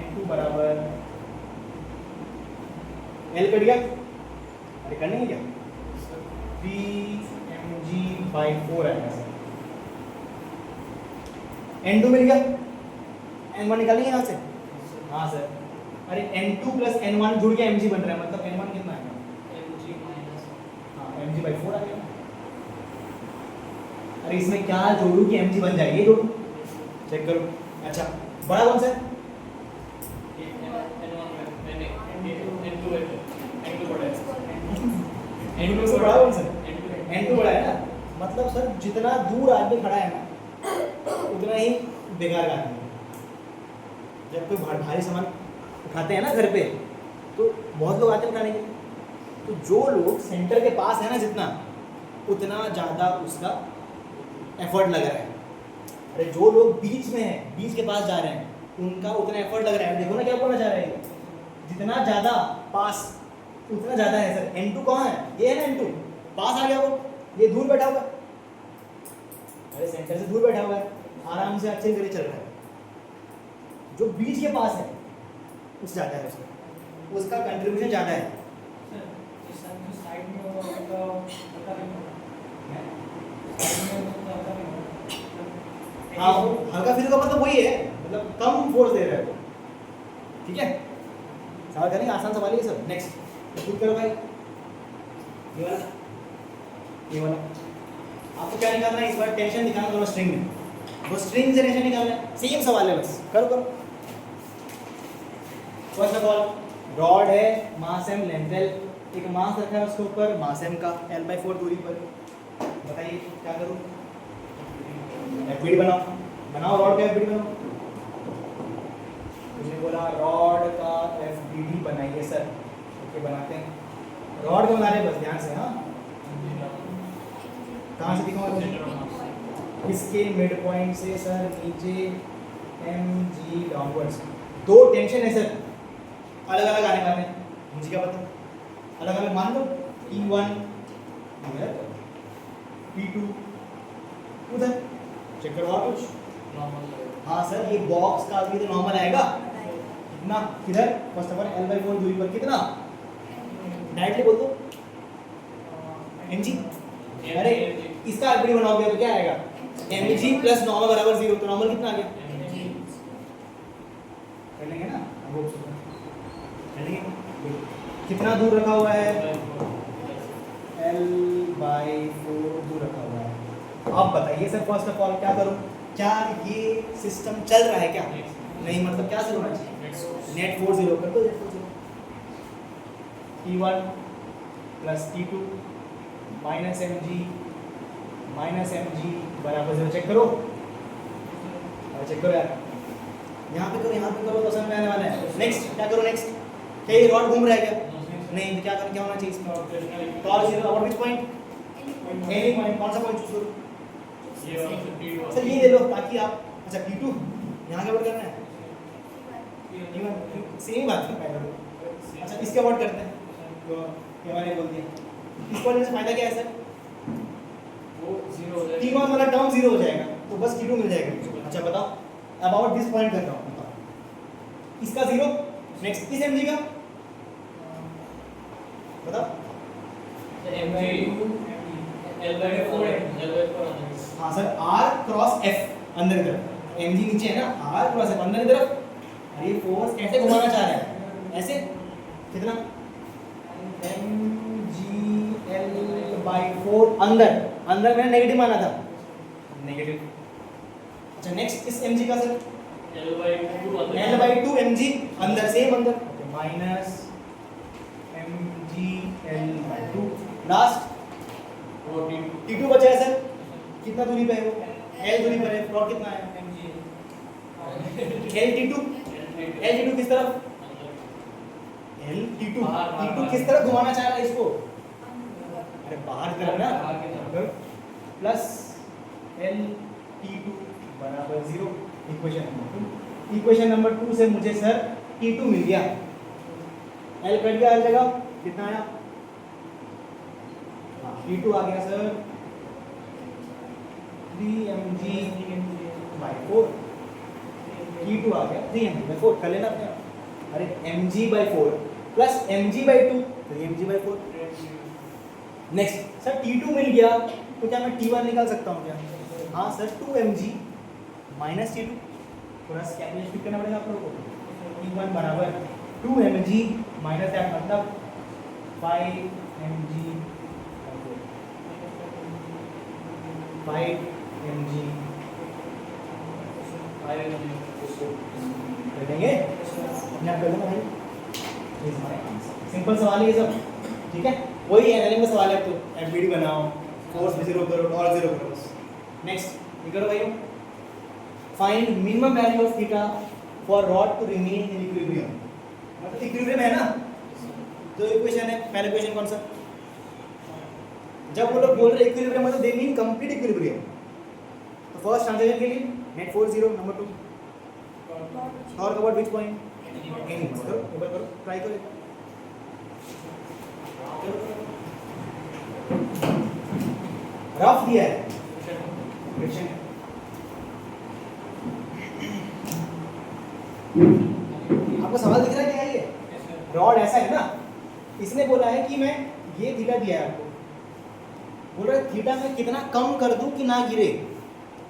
n2 बराबर l कट गया, अरे करने में क्या? 3mg/4 आएगा सर। n2 मिल गया, n1 निकालेंगे यहाँ से। हाँ सर, अरे n2 प्लस n1 जुड़ के mg बन रहा है, मतलब n1 कितना आएगा? हाँ, mg/4 आ गया। अरे इसमें क्या जोड़ू कि mg बन जाएगी? जोड़ू, चेक करो। अच्छा, बड़ा कौन सा है? N2 से बड़ा कौन सा? N2 बड़ा है ना, मतलब सर जितना दूर आदमी खड़ा है ना उतना ही बेकार आदमी है। जब कोई भारी सामान उठाते हैं ना घर पे तो बहुत लोग आते हैं उठाने के लिए, तो जो लोग सेंटर के पास है ना जितना उतना ज़्यादा उसका एफर्ट लग रहा है। अरे जो लोग बीच में हैं, बीच के पास जा रहे हैं, उनका उतना एफर्ट लग रहा है। देखो ना क्या बोलना चाह रहे हैं, जितना ज़्यादा पास उतना ज़्यादा है सर। N2 कहाँ है? ये है ना N2, पास आ गया वो, ये दूर बैठा हुआ। अरे सेंटर से दूर बैठा हुआ है, आराम से अच्छे से चल रहा है। जो बीच के पास है उससे ज़्यादा है, उसका कंट्रीब्यूशन ज़्यादा है। हाँ, हल्का फील का मतलब वही है, मतलब कम फोर्स दे रहा है वो। ठीक है, सवाल करेंगे, आसान सवाल है ये सब। नेक्स्ट खुद करो भाई, ये वाला आपको क्या निकालना है इस बार? टेंशन निकालना दोनों स्ट्रिंग में, वो स्ट्रिंग से टेंशन निकालना है। सेम सवाल है, बस करो। फर्स्ट ऑफ ऑल रॉड है, मास एम लेंथ एल, एक मास रखा है उसके ऊपर, मास एम का L/4 दूरी पर। बताइए क्या करूँ? एफबीडी बनाओ रॉड का एफबीडी बनाओ। मुझे बोला रॉड का एफबीडी बनाइए सर। ओके, बनाते हैं। रॉड का बना रहे हैं, बस ध्यान से। हाँ, कहाँ से दिखाऊंगा? इसके मिड पॉइंट से सर नीचे mg डाउनवर्ड्स। दो टेंशन है सर, अलग अलग आने वाले हैं, मुझे क्या पता। अलग अलग मान लो, T1 इधर, T2 उधर। चेक करो और कुछ। हाँ सर, ये बॉक्स का भी तो नॉर्मल आएगा कितना, किधर? फर्स्ट ऑफ ऑल L/4 दूरी पर कितना, डायरेक्टली बोल दो mg। अरे इसका एफबीडी बनाओगे तो क्या आएगा? mg प्लस नॉर्मल बराबर 0, तो नॉर्मल कितना आ गया? कर लेंगे ना, कितना दूर रखा हुआ है? L/4 दूर रखा हुआ है। अब बताइए सर, फर्स्ट ऑफ ऑल क्या करूं? क्या ये सिस्टम चल रहा है क्या? नहीं, मतलब क्या शुरू होना चाहिए? नेट फोर्स 0 कर दो। T1 plus T2 minus mg बराबर 0। चेक करो, चेक करो यार, यहाँ पे करो तो समझ में आने वाला है। नेक्स्ट क्या करो? नेक्स्ट क्या ये रॉड घूम रहा है क्या? नहीं, तो क्या होना चाहिए इसका? Torque 0 about which point? Any point. कौन सा पॉइंट चूज करो? सर ये ले लो ताकि आप, अच्छा T2 यहाँ क्या वर्ड करना है? सेम बात है। अच्छा इसके वर्ड करते हैं, तो ये मैंने बोल दिया। इस वर्ड से फायदा क्या है सर? वो 0 हो जाएगा, T1 वाला टर्म 0 हो जाएगा, तो बस T2 मिल जाएगा। अच्छा बताओ, अबाउट दिस पॉइंट कर रहा हूँ, बताओ इसका 0। नेक्स्ट इस mg का बताओ। हाँ सर, R क्रॉस F अंदर की तरफ, mg नीचे है ना, R क्रॉस F अंदर की तरफ। अरे फोर्स कैसे घुमाना चाह रहे हैं? ऐसे कितना? mgL/4 अंदर मैंने नेगेटिव माना था, नेगेटिव। अच्छा नेक्स्ट इस mg का सर L/2 mg अंदर, सेम अंदर, माइनस mgL/2। लास्ट T2 बचा है सर, कितना दूरी पे है वो? L दूरी पर है, प्लॉट कितना है? L/T2 किस तरफ? T2 किस तरफ घुमाना चाह रहा है इसको? अरे बाहर की तरफ ना, प्लस L/T2 बराबर 0। इक्वेशन नंबर 2 से मुझे सर T2 मिल गया। L कट गया, L जगह कितना आया? T2 आ गया सर 3mg/4। T2 आ गया 3mg/4, कर लेना अपने। अरे mg/4 प्लस mg/2, तो mg/4। नेक्स्ट सर T2 मिल गया, तो क्या मैं T1 निकाल सकता हूँ क्या? हाँ सर, 2mg माइनस T2, थोड़ा कैलकुलेट करना पड़ेगा आप लोगों को। T1 बराबर 2mg माइनस क्या, मतलब 5mg 5mg कर देंगे। अपने आप कर देना भाई, सिंपल सवाल है ये सब, ठीक है। वही एनालिसिस का सवाल है, तो एफबीडी बनाओ, फोर्स भी जीरो करो, टॉर्क जीरो करो बस। नेक्स्ट ये करो भाई, find minimum value of theta for rod to remain in equilibrium. मतलब इक्विलिब्रियम है ना, दो इक्वेशन है, पहला इक्वेशन कौन सा, जब वो लोग बोल रहे इक्विलिब्रियम मतलब दे मीन कंप्लीट इक्विलिब्रियम। तो फर्स्ट ट्रांजिशन के लिए net force 0, number 2 torque about which point, any. करो ऊपर करो, ट्राई करो, रफ दिया है फ्रिक्शन। आपको सवाल दिख रहा है क्या है, ये रॉड ऐसा है ना, इसने बोला है कि मैं ये थीटा दिया है आपको, बोल रहा है थीटा में कितना कम कर दूं कि ना गिरे।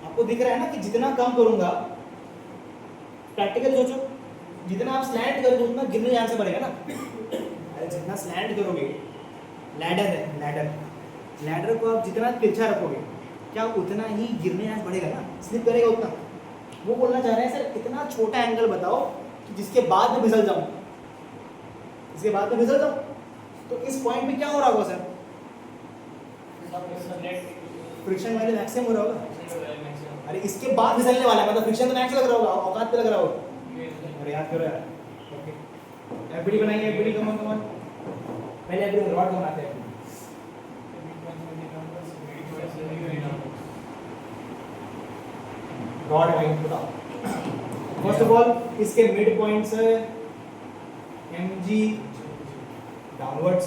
आपको दिख रहा है ना कि जितना कम करूंगा, प्रैक्टिकल सोचो, जितना आप स्लैंट करोगे उतना गिरने जाने से बढ़ेगा ना। अरे जितना स्लैंट करोगे, लैडर है, लैडर को आप जितना तिरछा रखोगे क्या उतना ही गिरने जाने से बढ़ेगा ना, स्लिप करेगा उतना। वो बोलना चाह रहे हैं सर इतना छोटा एंगल बताओ कि जिसके बाद में फिसल जाऊं, इसके बाद में फिसल जाऊं। तो इस पॉइंट में क्या हो रहा होगा सर, फ्रिक्शन वैल्यू मैक्सिमम हो रहा होगा। अरे इसके बाद फिसलने वाला है, मतलब फ्रिक्शन तो मैक्स लग रहा होगा, औकात पे लग रहा होगा। अरे याद करो यार, ओके एफबीडी बनाएंगे, एफबीडी कम पहले एफबीडी रॉड बनाते हैं। रॉड हाइट बताओ। फर्स्ट ऑफ ऑल इसके मिड पॉइंट्स है mg डाउनवर्ड्स।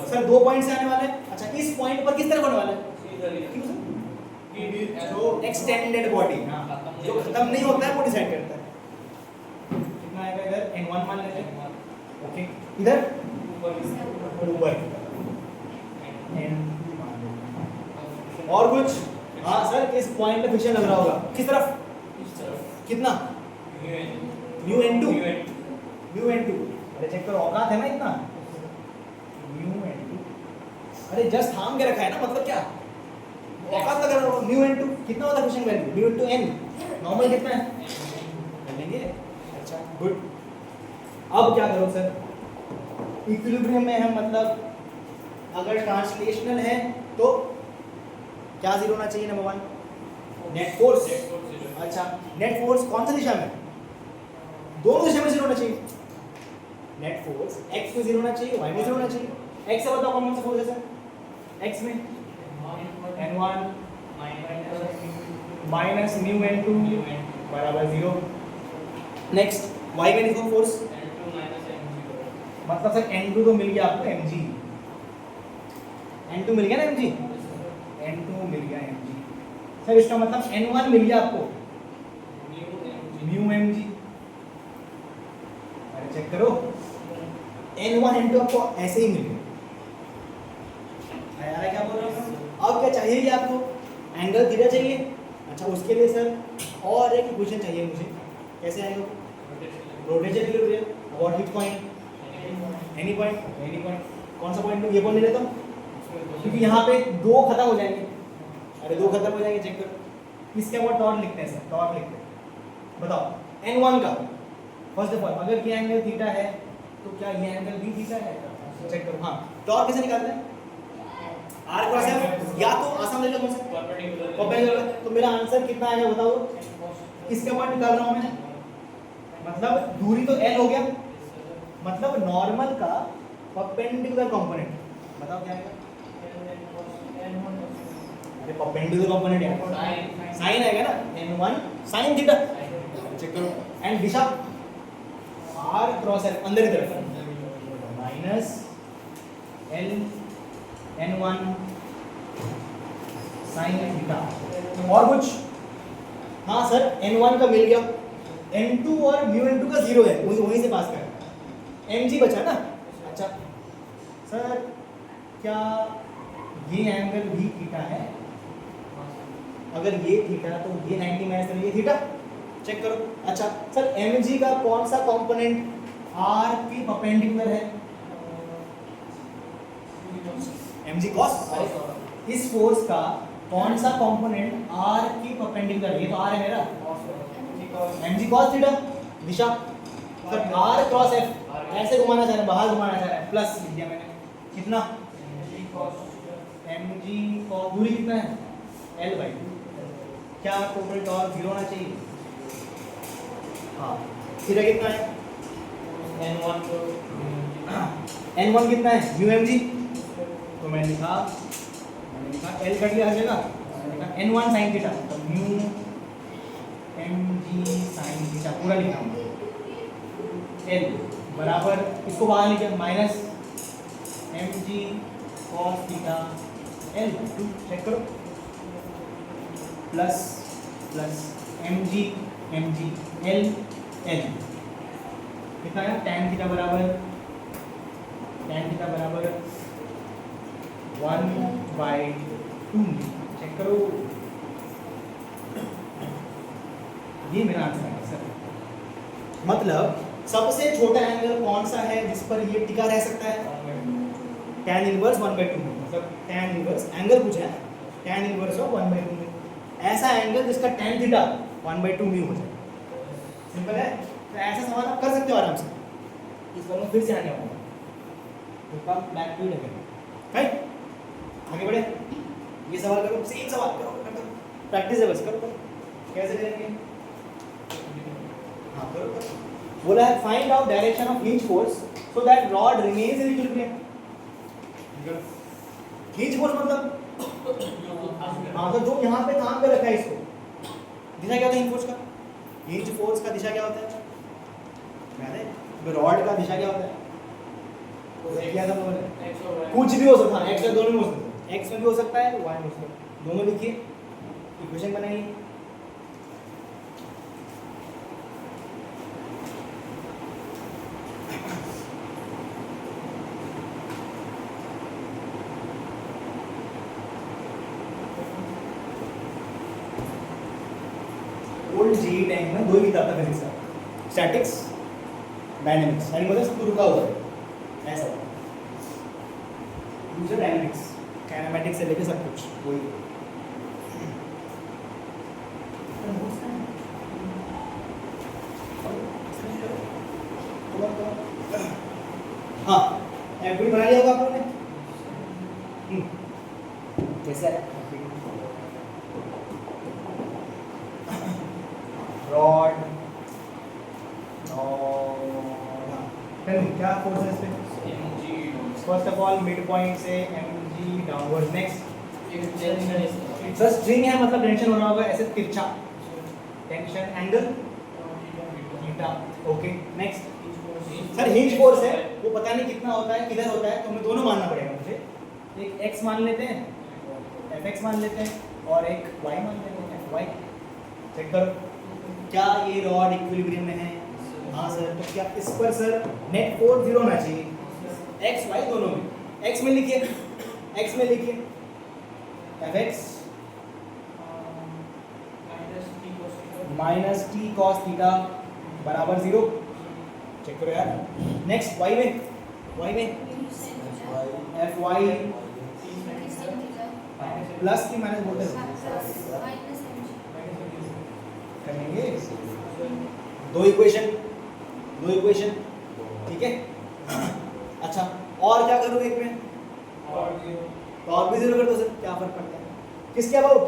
सर 2 पॉइंट से आने वाले हैं। अच्छा इस पॉइंट पर किस तरफ होने वाला है, जो एक्सटेंडेड बॉडी, जो खत्म नहीं होता है वो डिसाइड करता है। कितना आएगा इधर, n1 मान लेते हैं, ओके इधर ऊपर और कुछ। हाँ सर इस पॉइंट पे फ्रिक्शन लग रहा होगा, किस तरफ, कितना, म्यू n2। अरे चेक करो, औकात है ना इतना, म्यू n2। अरे जस्ट थाम के रखा है ना, मतलब क्या औकात लग रहा होगा। म्यू n2 कितना होता है friction value, mu n2 n, normal कितना है लेंगे। अच्छा गुड। अब क्या करो सर, इक्विलिब्रियम में हम मतलब अगर ट्रांसलेशनल है तो क्या जीरो होना चाहिए, नंबर 1 नेट फोर्स। अच्छा नेट फोर्स कौन सी दिशा में, दोनों दिशा में जीरो होना चाहिए। नेट फोर्स x में जीरो होना चाहिए, y में जीरो होना चाहिए। x से बताओ कौन सा फोर्स है सर, x में n1 माइनस म्यू n2 बराबर 0। नेक्स्ट y में लिखो फोर्स, मतलब सर n2 तो मिल गया आपको mg, n2 मिल गया ना mg, n2 मिल गया mg। सर इसका मतलब n1 मिल गया आपको म्यू mg। अरे चेक करो, n1 n2 आपको ऐसे ही मिल गया। क्या बोल रहा हूँ, अब क्या चाहिए कि आपको एंगल थीटा चाहिए। अच्छा उसके लिए सर और एक इक्वेशन चाहिए मुझे, कैसे आएगा, rotation equilibrium about which point, any point. कौन सा पॉइंट, ये पॉइंट ले लेता हूँ क्योंकि यहाँ पे 2 खत्म हो जाएंगे। अरे 2 खत्म हो जाएंगे, चेक करो। इसके बाद टॉर्क लिखते हैं सर, टॉर्क लिखते हैं। बताओ n1 का फर्स्ट ऑफ ऑल अगर ये एंगल थीटा है तो क्या ये एंगल भी थीटा है, चेक करो। हाँ टॉर्क कैसे निकालते हैं, r क्रॉस f, या तो आसान ले लो कौन सा, परपेंडिकुलर। तो मेरा आंसर कितना आएगा बताओ, किसका पॉइंट निकाल रहा हूँ मैं, मतलब दूरी तो l हो गया, मतलब नॉर्मल का परपेंडिकुलर कंपोनेंट। बताओ क्या आएगा, अरे परपेंडिकुलर कंपोनेंट है साइन आएगा ना, n1 sin थीटा। चेक करो and Disha r cross f अंदर की तरफ minus l n1 sin theta. और कुछ, हाँ सर n1 का मिल गया, n2 और म्यू n2 का 0 है, वहीं से पास कर, mg बचा ना। अच्छा सर क्या ये एंगल भी थीटा है, अगर ये थीटा तो ये 90 माइनस ये थीटा, चेक करो। अच्छा सर mg का कौन सा कंपोनेंट r के परपेंडिकुलर है, mg cos। इस फोर्स का कौन सा कंपोनेंट r के परपेंडिकुलर, ये तो r है मेरा, mg cos थीटा दिशा सर r क्रॉस f ऐसे घुमाना चाह रहे हैं, बाहर घुमाना चाह रहे हैं, प्लस लिख दिया मैंने कितना mg cos दूरी कितना है l/2 क्या टोटल टॉर्क 0 होना चाहिए हाँ थीटा कितना है n1 कितना है म्यू mg तो मैंने लिखा l कट लिया हर जगह मैंने लिखा n1 sin थीटा तो म्यू mg sin थीटा पूरा लिखा l बराबर इसको बाहर लिखा minus mg cos theta l/2 check करो प्लस mg l कितना है tan थीटा बराबर 1/2 चेक करो ये मेरा आंसर है सर मतलब सबसे छोटा एंगल कौन सा है जिस पर ये टिका रह सकता है tan इनवर्स 1/2 मतलब tan इनवर्स एंगल पूछा है tan इनवर्स ऑफ 1/2 में ऐसा एंगल जिसका tan थीटा 1/2 म्यू हो जाए सिंपल है तो ऐसा सवाल आप कर सकते हो आराम से इस बार में फिर से आने वाला तो कम बैक टू लगे राइट आगे बढ़े ये सवाल करो सेम सवाल करो प्रैक्टिस है बस करो कैसे करेंगे हाँ करो बोला है find out direction of hinge force so that rod remains in equilibrium hinge force मतलब हाँ तो जो यहाँ पे काम कर रखा है इसको दिशा क्या होता है हिंज फोर्स का हिंज फोर्स का दिशा क्या होता है याद है रॉड का दिशा क्या होता है क्या था कुछ भी हो सकता है x दोनों में हो सकता है x में भी हो सकता है y में हो सकता है दोनों लिखिए इक्वेशन बनाइए ओल्ड जेईई टैंक में दो ही किताब था फिजिक्स का स्टैटिक्स डायनेमिक्स यानी मतलब सब रुका हुआ है ऐसा दूसरा डायनेमिक्स काइनेमेटिक्स से लेके सब कुछ वही हाँ एफबी बना लिया होगा आप लोगों ने कैसा है रॉड क्या फोर्स है इसमें first of all mid point से mg downward next sir string है मतलब टेंशन हो रहा होगा ऐसे तिरछा tension angle theta okay next sir hinge force है वो पता नहीं कितना होता है किधर होता है तो हमें दोनों मानना पड़ेगा मुझे एक x मान लेते हैं fx मान लेते हैं और एक y मान लेते हैं fy चेक करो क्या ये रॉड इक्विलिब्रियम में है हाँ सर तो क्या इस पर सर नेट फोर्स 0 होना चाहिए x y दोनों में x में लिखिए fx minus t cos theta बराबर 0 चेक करो यार नेक्स्ट y में fy प्लस की माइनस बोलते हैं करेंगे दो इक्वेशन ठीक है अच्छा और क्या करूँ एक में और भी 0 कर दो सर क्या फर्क पड़ता है किसके अबाउट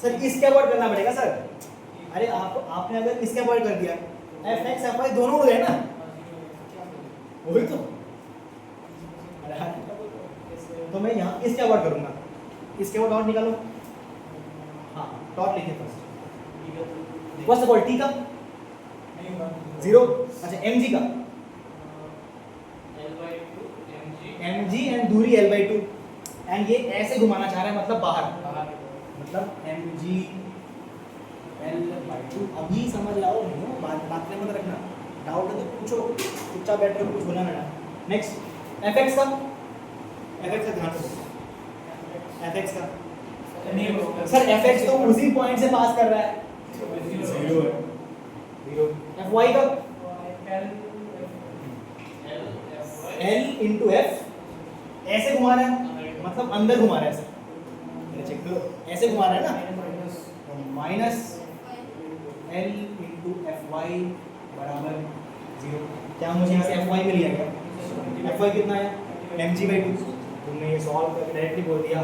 सर इसके अबाउट करना पड़ेगा सर अरे आपने अगर इसके अबाउट कर दिया fx fy दोनों हो गए ना वही तो तो मैं यहाँ इसके अबाउट करूँगा इसके अबाउट और निकालो हाँ टॉट लिखिए फर्स्ट ऑफ ऑल टी का 0 अच्छा mg का mg एंड दूरी l/2 एंड ये ऐसे घुमाना चाह रहा है मतलब बाहर मतलब mg l/2 अभी समझ आओ बात में मत रखना डाउट है तो पूछो चुपचाप बैठ कर कुछ बोला ना नेक्स्ट fx का ध्यान रखो fx का सर fx तो उसी पॉइंट से पास कर रहा है 0 है fy का l into f ऐसे घुमा रहा है मतलब अंदर घुमा रहा है ऐसे चेक करो ऐसे घुमा रहा है ना, minus L into F Y बराबर 0। क्या मुझे यहाँ से एफ वाई मिल गया? एफ वाई कितना है? M G by 2। तुमने ये सॉल्व करके डायरेक्टली बोल दिया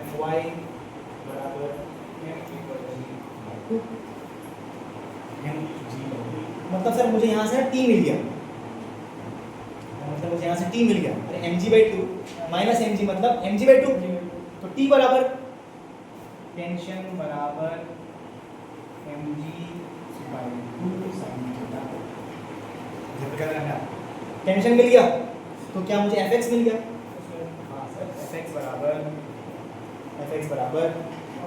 एफ वाई बराबर मतलब सर मुझे यहाँ से टी मिल गया, मतलब मुझे यहाँ से टी मिल गया। अरे M G by 2 minus M G मतलब एम जी बाई 2, तो टी बराबर टेंशन बराबर M G by 2 sine theta. Tension मिल गया तो क्या मुझे एफ एक्स मिल गया? हाँ सर, एफ एक्स बराबर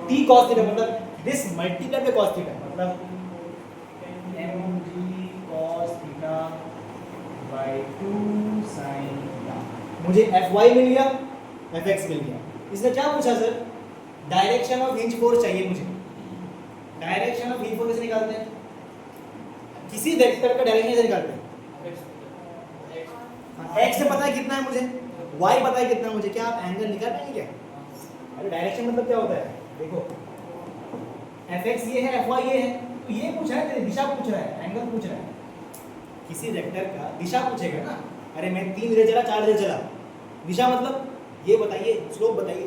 टी कॉस थीटा मतलब this multiply by cos theta मतलब M G cos theta by 2 sine theta. मुझे एफ वाई मिल गया, एफ एक्स मिल गया। इसने क्या पूछा sir? Direction of hinge force चाहिए मुझे। डायरेक्शन ऑफ हिंज फोर्स कैसे निकालते हैं? किसी वेक्टर का डायरेक्शन कैसे निकालते हैं? एक्स से पता है कितना है मुझे, वाई पता है कितना है मुझे, क्या आप एंगल निकाल पाएंगे क्या? अरे डायरेक्शन मतलब क्या होता है? देखो एफ एक्स ये है, एफ वाई ये है, तो ये पूछा है, तेरी दिशा पूछ रहा है, एंगल पूछ रहा है। किसी वेक्टर का दिशा पूछेगा ना, अरे मैं 3 इधर चला 4 इधर चला, दिशा मतलब ये बताइए, स्लोप बताइए,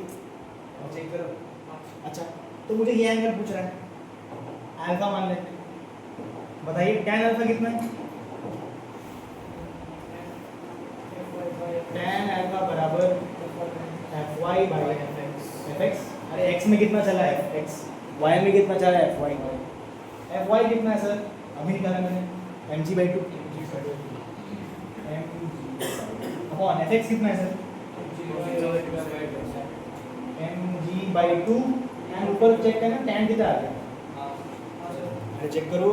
चेक करो। अच्छा तो मुझे ये एंगल पूछ रहा है, अल्फा मान लेते हैं, बताइए tan अल्फा कितना है? tan अल्फा बराबर F Y by F X. अरे x में कितना चला है? F x. y में कितना चला है? F Y. एफ वाई कितना है सर? अभी निकाला मैंने, M G by 2 upon F X कितना है sir? M G by 2 and ऊपर चेक करना tan थीटा आ गया। अरे चेक करो,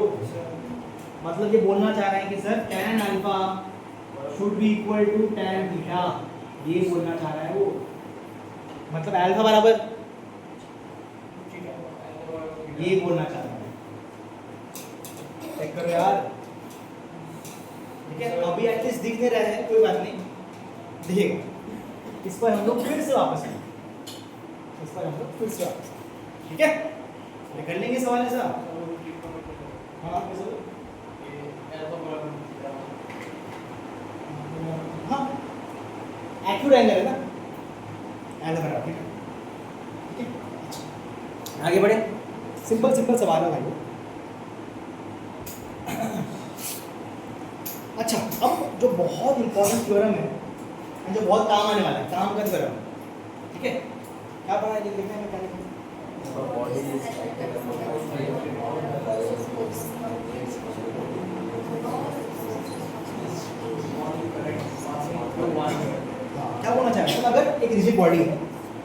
मतलब ये बोलना चाह रहे हैं कि sir tan alpha should be equal to tan theta, ये बोलना चाह रहा है वो। मतलब अल्फा बराबर ये बोलना चाह रहा है। चेक करो यार, ठीक है। अभी एटलीस्ट दिख नहीं रहा है, कोई बात नहीं, दिखेगा। इस पर हम लोग फिर से वापस आएंगे, इस पर हम लोग फिर से वापस आएंगे, ठीक है। कर लेंगे सवाल ऐसा। हाँ हाँ एक्यूरेट एंगल है ना, एंगल बराबर, ठीक है। आगे बढ़े, सिंपल सिंपल सवाल है भाई। अच्छा अब जो बहुत इंपॉर्टेंट थ्योरम है, जो बहुत काम आने वाला है, काम का थ्योरम, ठीक है। क्या पढ़ा है लिखने में? क्या क्या बोलना चाह रहे हैं? अगर एक रिजिड बॉडी है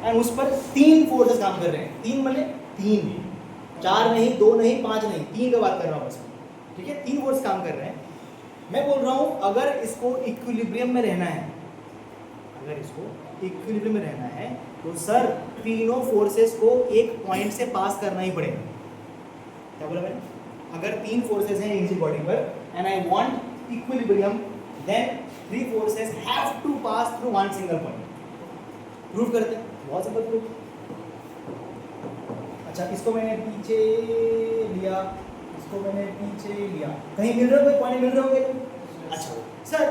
एंड उस पर 3 फोर्सेस काम कर रहे हैं, 3 मतलब 3, 4 नहीं, 2 नहीं, 5 नहीं, 3 का बात कर रहा हूँ बस, ठीक है। 3 फोर्स काम कर रहे हैं। मैं बोल रहा हूँ अगर इसको इक्विलिब्रियम में रहना है, अगर इसको इक्विलिब्रियम में रहना है तो सर तीनों फोर्सेस को एक पॉइंट से पास करना ही पड़ेगा। क्या बोला मैंने? अगर 3 फोर्सेस हैं एक बॉडी पर and I want equilibrium, then 3 forces have to pass through one single point. Prove करते हैं, बहुत सिंपल प्रूफ। अच्छा इसको मैंने पीछे लिया, इसको मैंने पीछे लिया, कहीं मिल रहा है? पॉइंट मिल रहे होंगे। अच्छा सर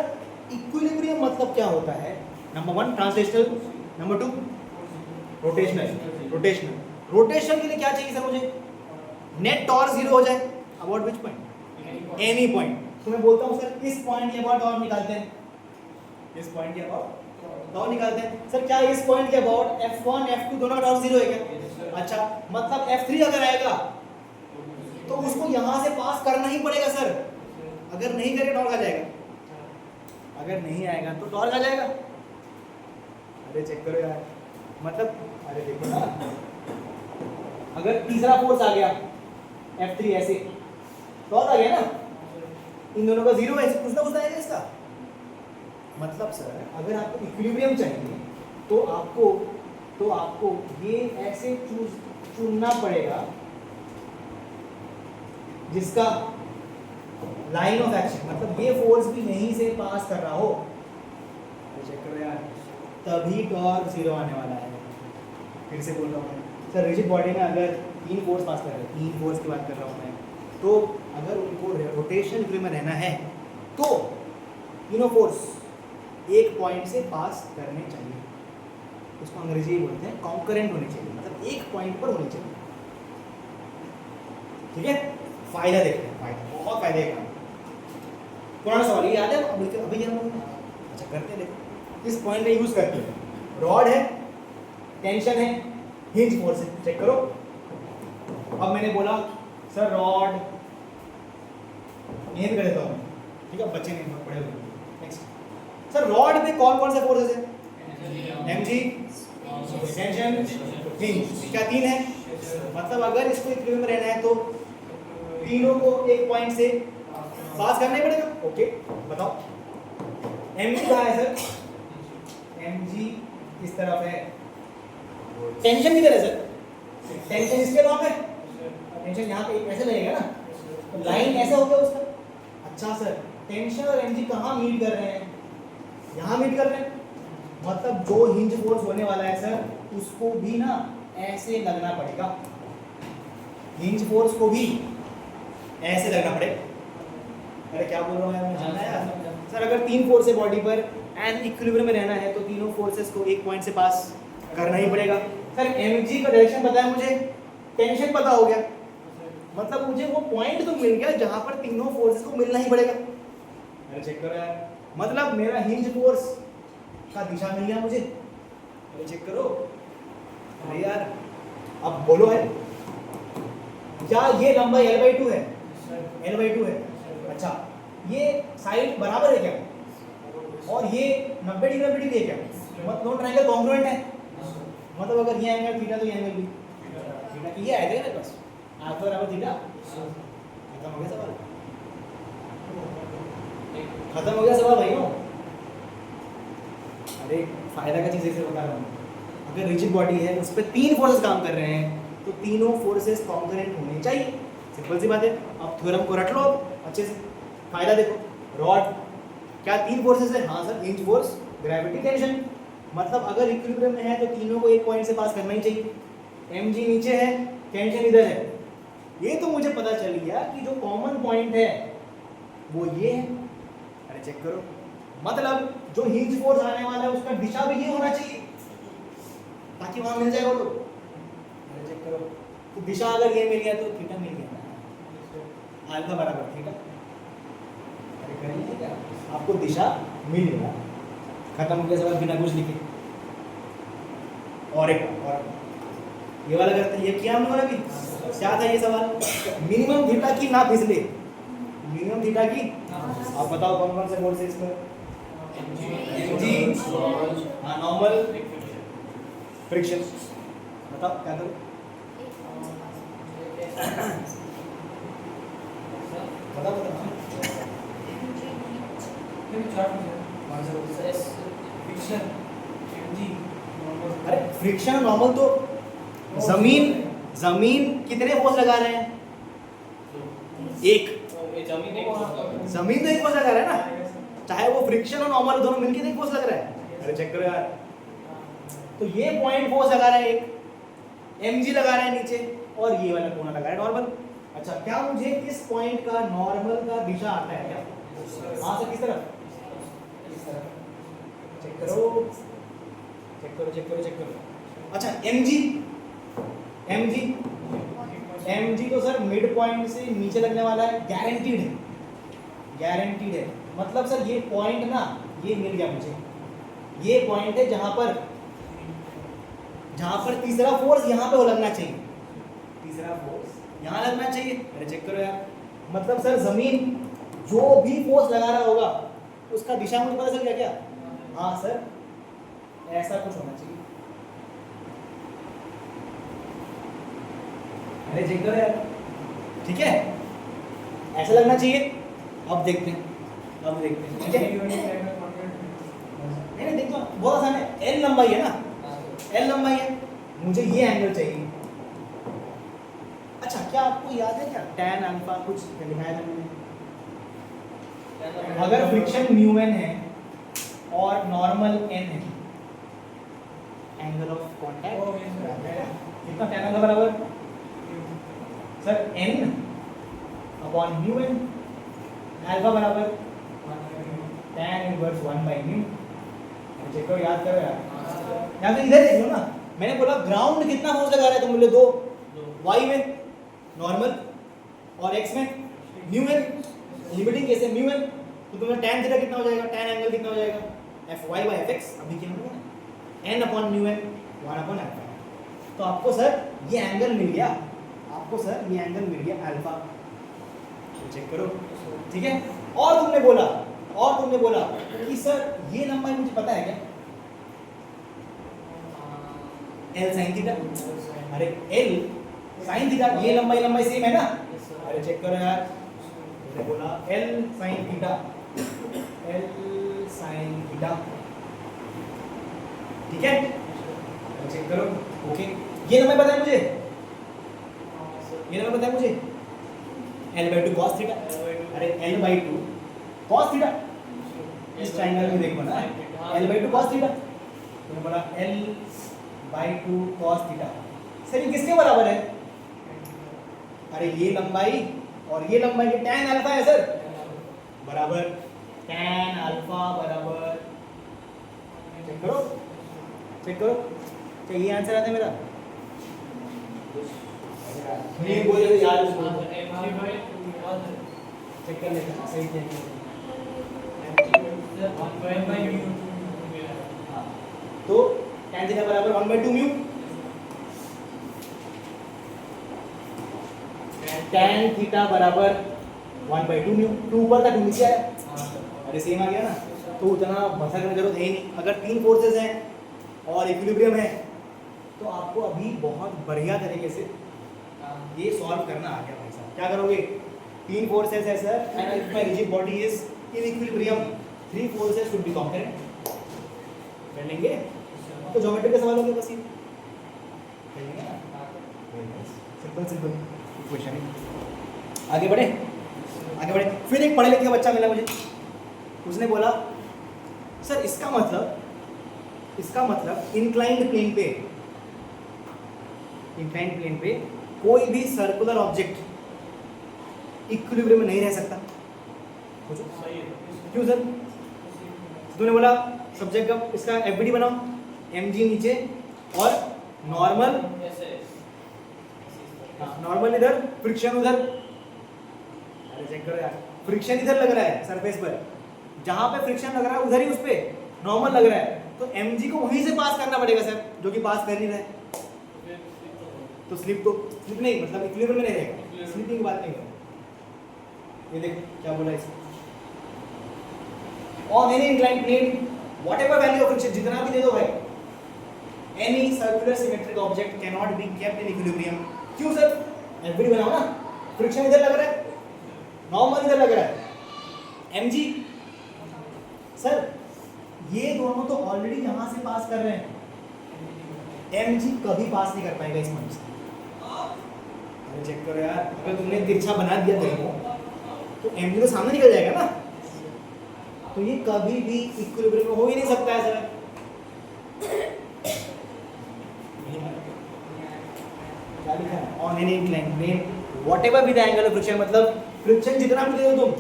इक्विलिब्रियम मतलब क्या होता है? Number 1 translational, number 2 rotational. Rotation के लिए क्या चाहिए सर मुझे? नेट टॉर्क 0 हो जाए, about which point? Any point. तो मैं बोलता हूँ सर इस पॉइंट के अबाउट टॉर्क निकालते हैं, इस पॉइंट के अबाउट टॉर्क निकालते हैं। सर क्या इस पॉइंट के अबाउट F1 F2 दोनों का टॉर्क 0 है क्या? अच्छा मतलब F3 अगर आएगा तो उसको यहाँ से पास करना ही पड़ेगा सर। अगर नहीं करे टॉर्क आ जाएगा, अगर नहीं आएगा तो टॉर्क आ जाएगा। अरे चेक करो यार, मतलब अरे देखो ना, अगर तीसरा फोर्स आ गया F3 ऐसे, टॉर्क आ गया ना, इन दोनों का 0 है, कुछ ना कुछ आएगा इसका। मतलब सर अगर आपको इक्विलिब्रियम चाहिए तो आपको ये ऐसे चुनना पड़ेगा जिसका लाइन ऑफ एक्शन, मतलब ये फोर्स भी यहीं से पास कर रहा हो। तो चेक करो यार, तभी टॉर्क 0 आने वाला है। फिर से बोल रहा हूँ, सर रिजिड बॉडी में अगर 3 फोर्स पास कर रहे हैं, 3 फोर्स की बात कर रहा हूँ मैं, तो अगर उनको रोटेशन फ्री में रहना है तो तीनों फोर्स एक पॉइंट से पास करने चाहिए। उसको अंग्रेजी में बोलते हैं कॉन्करेंट होने चाहिए, मतलब एक पॉइंट पर होने चाहिए। ठीक है, फायदा देखते हैं, फायदा बहुत फायदे का। पुराना सवाल ये याद है अभी हम अच्छा करते हैं, देखो इस पॉइंट पे यूज करते हैं। रॉड है, टेंशन है, हिंज फोर्स है, चेक करो। अब मैंने बोला सर रॉड, ये भी कर देता हूँ, ठीक है, बच्चे नहीं पढ़े हुए। नेक्स्ट सर रॉड पे कौन कौन से फोर्सेस है? एमजी, टेंशन, हिंज, क्या 3 है? मतलब अगर इसको इक्विलिब्रियम में रहना है तो तीनों को एक पॉइंट से पास करना ही पड़ेगा। ओके बताओ एमजी कहाँ है सर? एमजी किस तरफ है? टेंशन किधर है सर? टेंशन इसके लॉक है, टेंशन यहाँ पे ऐसे लगेगा ना, तो लाइन ऐसा हो गया उसका। अच्छा सर टेंशन और एमजी कहाँ मीट कर रहे हैं? यहाँ मीट कर रहे हैं, मतलब जो हिंज फोर्स होने वाला है सर उसको भी ना ऐसे लगना पड़ेगा, हिंज फोर्स को भी ऐसे लगना पड़ेगा। अरे क्या बोल रहा हूँ मैं, जानना है यार सर? अगर 3 फोर्स है बॉडी पर एंड इक्विलिब्रियम में रहना है तो तीनों फोर्सेस को एक पॉइंट से पास करना ही पड़ेगा। सर एमजी का डायरेक्शन पता है मुझे, टेंशन पता हो गया, मतलब मुझे वो पॉइंट तो मिल गया जहां पर तीनों फोर्सेस को मिलना ही पड़ेगा। अरे चेक करो यार, मतलब मेरा हिंज फोर्स का दिशा मिल गया मुझे। अरे चेक करो, अरे यार अब बोलो है क्या ये लंबाई L/2 है? L/2 है। अच्छा ये साइड बराबर है क्या? और ये 90 डिग्री है क्या? मतलब दोनों ट्रायंगल कॉन्ग्रुएंट है, मतलब अगर ये एंगल थीटा तो ये एंगल भी थीटा, ये आएगा मेरे पास अल्फा बराबर थीटा। खत्म हो गया सवाल, खत्म हो गया सवाल भाइयों। अरे फायदा का चीज़ ऐसे बता रहा हूँ, अगर रिजिड बॉडी है उस पर 3 फोर्सेस काम कर रहे हैं तो तीनों फोर्सेस कॉन्करेंट होने चाहिए, सिंपल सी बात है। अब थ्योरम को रट लो अच्छे से, फायदा देखो। रॉड क्या 3 फोर्सेस है? हाँ sir, hinge force, gravity, tension, मतलब अगर इक्विलिब्रियम में है तो तीनों को एक पॉइंट से पास करना ही चाहिए। एमजी नीचे है, टेंशन इधर है, ये तो मुझे पता चल गया कि जो कॉमन पॉइंट है वो ये है। अरे चेक करो, मतलब जो हिंज फोर्स आने वाला है उसका दिशा भी ये होना चाहिए ताकि वहां मिल जाए वो लोग। अरे चेक करो, तो दिशा अगर ये मिल गया तो थीटा मिल गया, अल्फा बराबर थीटा। अरे करिए क्या, आपको दिशा मिल गया, खत्म हो गया सवाल बिना कुछ लिखे। और एक ये वाला करते हैं, ये किया हम लोगों ने अभी, क्या था ये सवाल? मिनिमम थीटा की ना फिसले, मिनिमम थीटा की। आप बताओ कौन कौन से फोर्स है इसमें? एमजी, हाँ नॉर्मल, फ्रिक्शन, बताओ क्या करो? बताओ बताओ अरे फ्रिक्शन नॉर्मल तो जमीन कितने फोर्स लगा रहे हैं? एक, जमीन तो एक फोर्स लगा रहा है ना, चाहे वो फ्रिक्शन और नॉर्मल दोनों मिलकर एक फोर्स लग रहा है। अरे चेक करो यार, तो ये पॉइंट फोर्स लगा रहा है एक, एमजी लगा रहा है नीचे, और ये वाला कोना लगा रहा है नॉर्मल। अच्छा क्या मुझे इस पॉइंट का नॉर्मल का दिशा आता है क्या? हाँ सर, किस तरफ? इस तरफ। चेक करो चेक करो चेक करो चेक करो। अच्छा एमजी तो सर मिड पॉइंट से नीचे लगने वाला है, गारंटीड है, गारंटीड है। मतलब सर ये पॉइंट ना, ये मिल गया मुझे, ये पॉइंट है जहां पर तीसरा फोर्स यहाँ पे वो लगना चाहिए, तीसरा फोर्स यहाँ लगना चाहिए। अरे चेक करो यार, मतलब सर जमीन जो भी फोर्स लगा रहा होगा उसका दिशा मुझे पता चल गया क्या? हाँ सर, ऐसा कुछ होना चाहिए। अरे चेक करो यार, ठीक है, ऐसा लगना चाहिए। अब देखते हैं, ठीक है? नहीं देखो बहुत आसान है, एल लंबाई है ना, एल लंबाई है, मुझे ये एंगल चाहिए। अच्छा क्या आपको याद है क्या tan अल्फा कुछ लिखाया था मैंने? अगर फ्रिक्शन म्यू एन है और नॉर्मल एन है, एंगल ऑफ कांटेक्ट कितना tan अल्फा बराबर sir n upon mu n, alpha बराबर tan inverse 1 by mu. Check करो, याद करो यार। यहाँ तो इधर देख लो ना, मैंने बोला ग्राउंड कितना फोर्स लगा रहा है, तो बोले 2, y में नॉर्मल और x में म्यू n, लिमिटिंग केस है म्यू n, तो तुम्हें tan थीटा कितना हो जाएगा, tan एंगल कितना हो जाएगा fy बाई fx, अभी क्या होगा n upon mu n 1 upon alpha. तो आपको सर ये एंगल मिल गया, आपको सर ये एंगल मिल गया अल्फा। चेक करो, ठीक है। और तुमने बोला कि सर ये लंबाई मुझे पता है क्या, L sin थीटा। अरे L sin थीटा, ये लंबाई सेम है ना। अरे चेक करो यार, मैंने बोला L sin थीटा, ठीक है। चेक करो, ओके। ये लंबाई पता है मुझे, L/2 cos थीटा। अरे L/2 cos थीटा, इस ट्रायंगल में देखो ना, L/2 cos थीटा, मैंने बोला L/2 cos थीटा। सर ये किसके बराबर है, अरे ये लंबाई और ये लंबाई के tan अल्फा है सर, बराबर tan अल्फा बराबर, चेक करो, तो ये आंसर आता है मेरा। नहीं बोले तो यार चेक कर लेते हैं, सही चेक तो tan थीटा बराबर 1/2 म्यू, tan थीटा बराबर 1/2 म्यू, 2 ऊपर का 2 नीचे आया, अरे सेम आ गया ना, तो उतना भसकने की जरूरत है ही नहीं। अगर 3 फोर्सेस हैं और इक्विलिब्रियम है तो आपको अभी बहुत बढ़िया तरीके से ये सॉल्व करना आ गया भाई साहब। क्या करोगे, 3 फोर्सेस है sir and if my rigid body is in equilibrium 3 forces should be concurrent, कर लेंगे तो ज्योमेट्री का सवाल हो गया बस ये, कर लेंगे ना, सिंपल इक्वेशन है। आगे बढ़े। फिर एक पढ़े लिखे का बच्चा मिला मुझे, उसने बोला सर इसका मतलब इंक्लाइंड प्लेन पे कोई भी सर्कुलर ऑब्जेक्ट इक्विलिब्रियम में नहीं रह सकता, क्यों सर? तूने बोला सब्जेक्ट का इसका एफबीडी बनाओ, mg नीचे और नॉर्मल इधर, फ्रिक्शन उधर। अरे चेक करो यार, फ्रिक्शन इधर लग रहा है सरफेस पर, जहां पे फ्रिक्शन लग रहा है उधर ही उस पे नॉर्मल लग रहा है, तो mg को वहीं से पास करना पड़ेगा सर, जो कि पास कर नहीं रहा है, तो स्लिप नहीं, मतलब इक्विलिब्रियम में नहीं रहेगा, स्लिपिंग की बात नहीं करो। ये देखो क्या बोला इसमें, on any inclined plane whatever value of friction, जितना भी दे दो भाई, any circular symmetric object can not be kept in equilibrium. क्यों सर? एफबीडी बनाओ ना, फ्रिक्शन इधर लग रहा है, नॉर्मल इधर लग रहा है, mg सर ये दोनों तो ऑलरेडी यहां से पास कर रहे हैं, mg कभी पास नहीं कर पाएगा इस पॉइंट से। अरे चेक करो यार, अगर तुमने तिरछा बना दिया कहीं तो mg तो सामने निकल जाएगा ना, तो ये कभी भी इक्विलिब्रियम में हो ही नहीं सकता है सर। क्या लिखा है? On any inclined plane whatever be the angle of friction, मतलब फ्रिक्शन जितना भी दे दो तुम,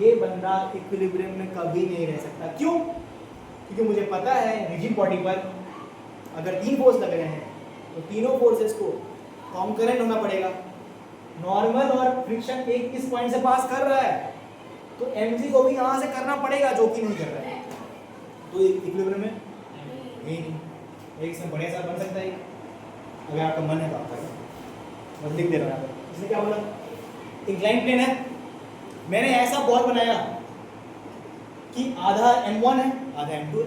ये बंदा इक्विलिब्रियम में कभी नहीं रह सकता। क्यों? क्योंकि मुझे पता है रिजिड बॉडी पर अगर 3 फोर्स लग रहे हैं तो तीनों फोर्सेस को कॉन्करेंट होना पड़ेगा। नॉर्मल और फ्रिक्शन एक इस पॉइंट से पास कर रहा है, तो mg को भी यहाँ से करना पड़ेगा, जो कि नहीं कर रहा है, तो इक्विलिब्रियम में यही नहीं। एक से बढ़िया सा बन सकता है, अगर आपका मन है तो आप करें। बस लिख दे रहा हूँ, इसने क्या बोला, इंक्लाइंड प्लेन है, मैंने ऐसा बॉल बनाया कि आधा m1 है आधा m2 है,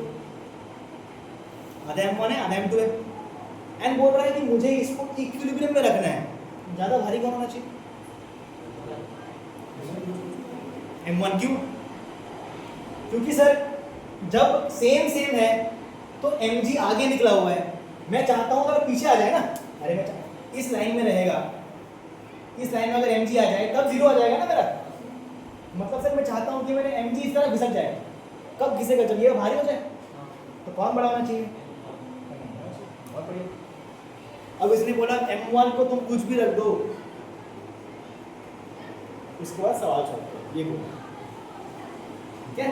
आधा m1 है आधा m2 है, एंड बोल रहा है कि मुझे इसको इक्विलिब्रियम में रखना है। ज़्यादा भारी कौन होना चाहिए? m1 क्यों? क्योंकि सर जब सेम है तो mg आगे निकला हुआ है, मैं चाहता हूँ अगर पीछे आ जाए ना, अरे मैं इस लाइन में रहेगा, इस लाइन में अगर mg आ जाए तब 0 आ जाएगा ना मेरा, मतलब सर मैं चाहता हूँ कि मेरे mg इस तरह घिसक जाए। कब घिसेगा? जब ये भारी हो जाए। तो कौन बड़ा होना चाहिए? बहुत बढ़िया। अब इसने बोला m1 को तुम कुछ भी रख दो, उसके बाद सवाल सॉल्व करो, ये बोला। ठीक है,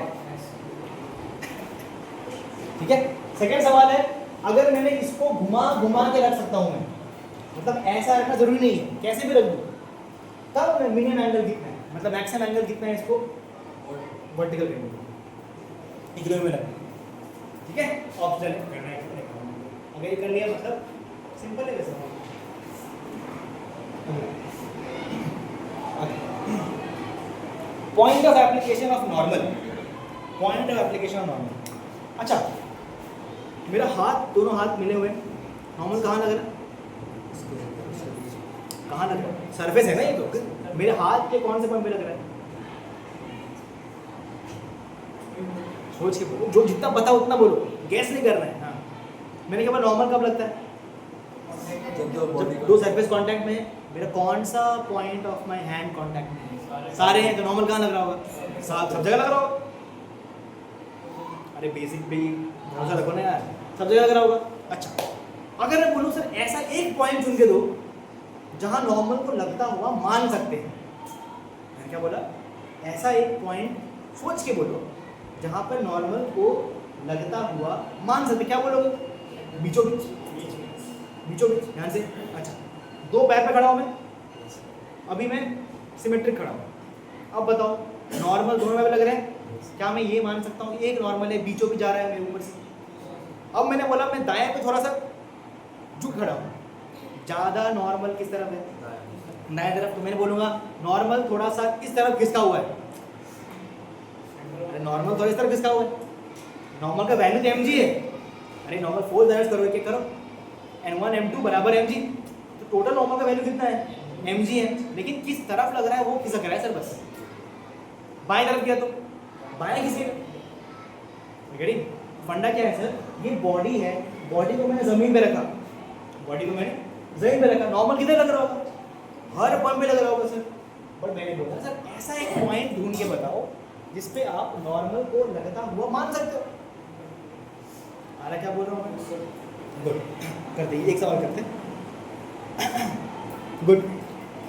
ठीक है। सेकंड सवाल है, अगर मैंने इसको घुमा घुमा के रख सकता हूं मैं, मतलब ऐसा रखना जरूरी नहीं है, कैसे भी रख दूं, तब मिनिमम एंगल कितना है, मतलब मैक्सिमम एंगल कितना है इसको वर्टिकल करने में, इग्नो में रखना। ठीक है, ऑप्शन करना है, अगर ये कर लिया मतलब सिंपल है वैसे। Point of application of normal, point of application of normal. अच्छा, मेरा हाथ, दोनों हाथ मिले हुए, नॉर्मल कहाँ लग रहा है, कहाँ लग रहा है, सरफेस है ना ये तो, मेरे हाथ के कौन से पॉइंट पे लग रहा है, सोच के बोलो, जो जितना पता उतना बोलो, गैस नहीं करना है। हाँ, मैंने क्या बोला, नॉर्मल कब लगता है, जब दो सरफेस कांटेक्ट में है। मेरा कौन सा point of my hand contact में है, सारे हैं, तो नॉर्मल कहाँ लग रहा होगा, सब जगह लग रहा होगा। अरे बेसिक पे भरोसा रखो ना यार, सब जगह लग रहा होगा। अच्छा, अगर मैं बोलूँ सर ऐसा एक पॉइंट चुन के दो जहाँ नॉर्मल को लगता हुआ मान सकते हैं, मैंने क्या बोला, ऐसा एक पॉइंट सोच के बोलो जहाँ पर नॉर्मल को लगता हुआ मान सकते, क्या बोलोगे, बीचों बीच, बीचों बीच, ध्यान से। अच्छा, दो पैर पे खड़ा हूँ मैं, अभी मैं सिमेट्रिक खड़ा हूँ, अब बताओ नॉर्मल दोनों पैर पे लग रहे हैं, क्या मैं ये मान सकता हूँ एक नॉर्मल है, बीचों बीच जा रहा है मेरे ऊपर से। अब मैंने बोला मैं दाएं पे थोड़ा सा झुक खड़ा हूँ, ज़्यादा नॉर्मल किस तरफ है, दाएं तरफ, तो मैंने बोलूँगा नॉर्मल थोड़ा सा इस तरफ खिसका हुआ है। अरे नॉर्मल थोड़ा इस तरफ खिसका हुआ है, नॉर्मल का वैल्यू तो mg है। अरे नॉर्मल 4 डायरेक्ट करो, एक एक करो, n1 m2 बराबर mg, तो टोटल नॉर्मल का वैल्यू कितना है, mg है, लेकिन किस तरफ लग रहा है वो खिसक रहा है सर, बस बाएं तरफ किया तो बाएं खिसेगा। फंडा क्या है सर, ये बॉडी है, बॉडी को मैंने जमीन पे रखा, बॉडी को मैंने जमीन पे रखा, नॉर्मल किधर लग रहा होगा, हर पॉइंट पे लग रहा होगा सर। बट मैंने बोला सर ऐसा एक पॉइंट ढूंढ के बताओ जिसपे आप नॉर्मल को लगता हुआ मान सकते हो। आला क्या बोल रहा हूँ मैं, गुड, करते ही एक सवाल करते हैं। गुड,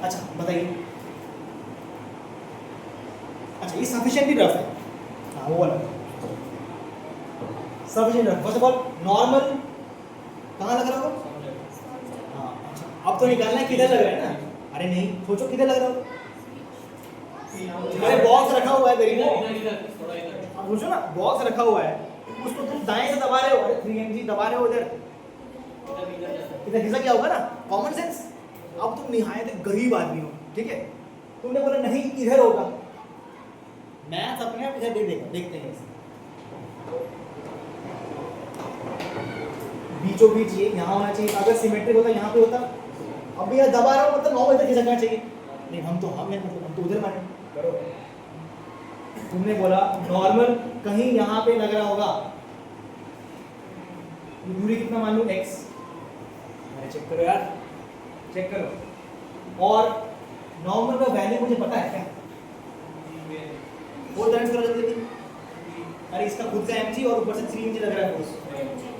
अच्छा बताइए, अच्छा ये सफिशिएंटली रफ है, हाँ वो वाला sufficient rough. First of all normal कहाँ लग रहा होगा, हाँ अच्छा, अब तो निकालना है किधर लग रहा है ना, अरे नहीं सोचो किधर लग रहा होगा, अरे बॉक्स रखा हुआ है गरीबों, अब सोचो ना बॉक्स रखा हुआ है, उसको तुम दाएं से दबा रहे हो, अरे 3mg दबा रहे हो इधर, इधर खिसक गया होगा ना, कॉमन सेंस। अब तुम निहायत गरीब आदमी हो, ठीक है, तुमने बोला नहीं इधर होगा, मैथ्स अपने आप इधर दे देगा, देखते हैं इसे, बीचों बीच ये यहाँ होना चाहिए, अगर सिमेट्रिक होता यहाँ पे होता, अब यहाँ दबा रहा हो मतलब नॉर्मल इधर खिसकना चाहिए, नहीं हम तो हम तो उधर माने करो। तुमने बोला नॉर्मल कहीं यहाँ पे लग रहा होगा, दूरी कितना मान लूं x, अरे चेक करो यार, चेक करो, और नॉर्मल का वैल्यू मुझे पता है क्या, वो टाइम्स करो जल्दी, अरे इसका खुद का mg और ऊपर से 3mg लग रहा है फोर्स,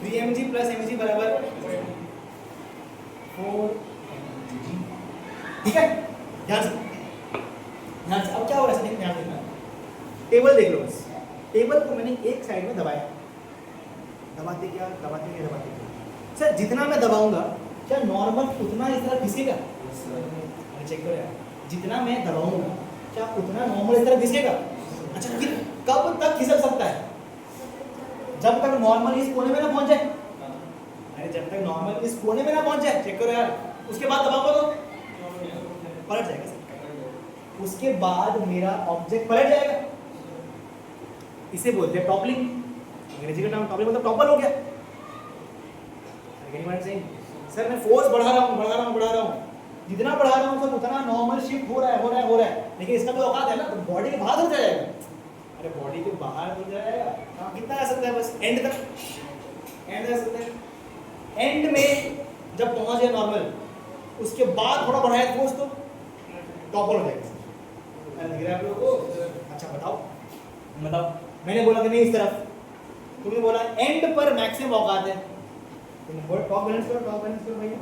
3mg प्लस mg बराबर 4mg, ठीक है, ध्यान से। अब क्या हो रहा है, ध्यान देना, टेबल देख लो बस, टेबल को मैंने एक साइड में दबाया, दबाते क्या सर, जितना मैं दबाऊंगा क्या नॉर्मल उतना इस तरह घिसेगा, अरे चेक करो यार, जितना मैं दबाऊंगा क्या उतना नॉर्मल इस तरह घिसेगा। अच्छा फिर कब तक खिसक सकता है, जब तक नॉर्मल इस कोने में ना पहुंच जाए, अरे जब तक नॉर्मल इस कोने में ना पहुंच जाए, चेक करो यार, उसके बाद दबाओगे तो पलट जाएगा सर, उसके बाद मेरा ऑब्जेक्ट पलट जाएगा, इसे बोलते हैं टॉपलिंग, अंग्रेजी का टर्म टॉपलिंग मतलब टॉपल हो गया। सर मैं फोर्स बढ़ा रहा हूँ, जितना बढ़ा रहा हूँ सर उतना नॉर्मल शिफ्ट हो रहा है, लेकिन इसका तो औकात है ना, तो बॉडी के बाहर हो जाएगा, अरे बॉडी के बाहर हो जाएगा, हाँ कितना आ सकता है, बस एंड तक, एंड आ सकता है, एंड में जब पहुंच गया नॉर्मल, उसके बाद थोड़ा बढ़ाया फोर्स तो टॉपल हो जाएगा, दिख रहा है आप लोगों को। अच्छा बताओ, मैंने बोला कि नहीं इस तरफ, तुमने बोला एंड पर मैक्सिमम औकात है, टॉप बैलेंस करो भैया,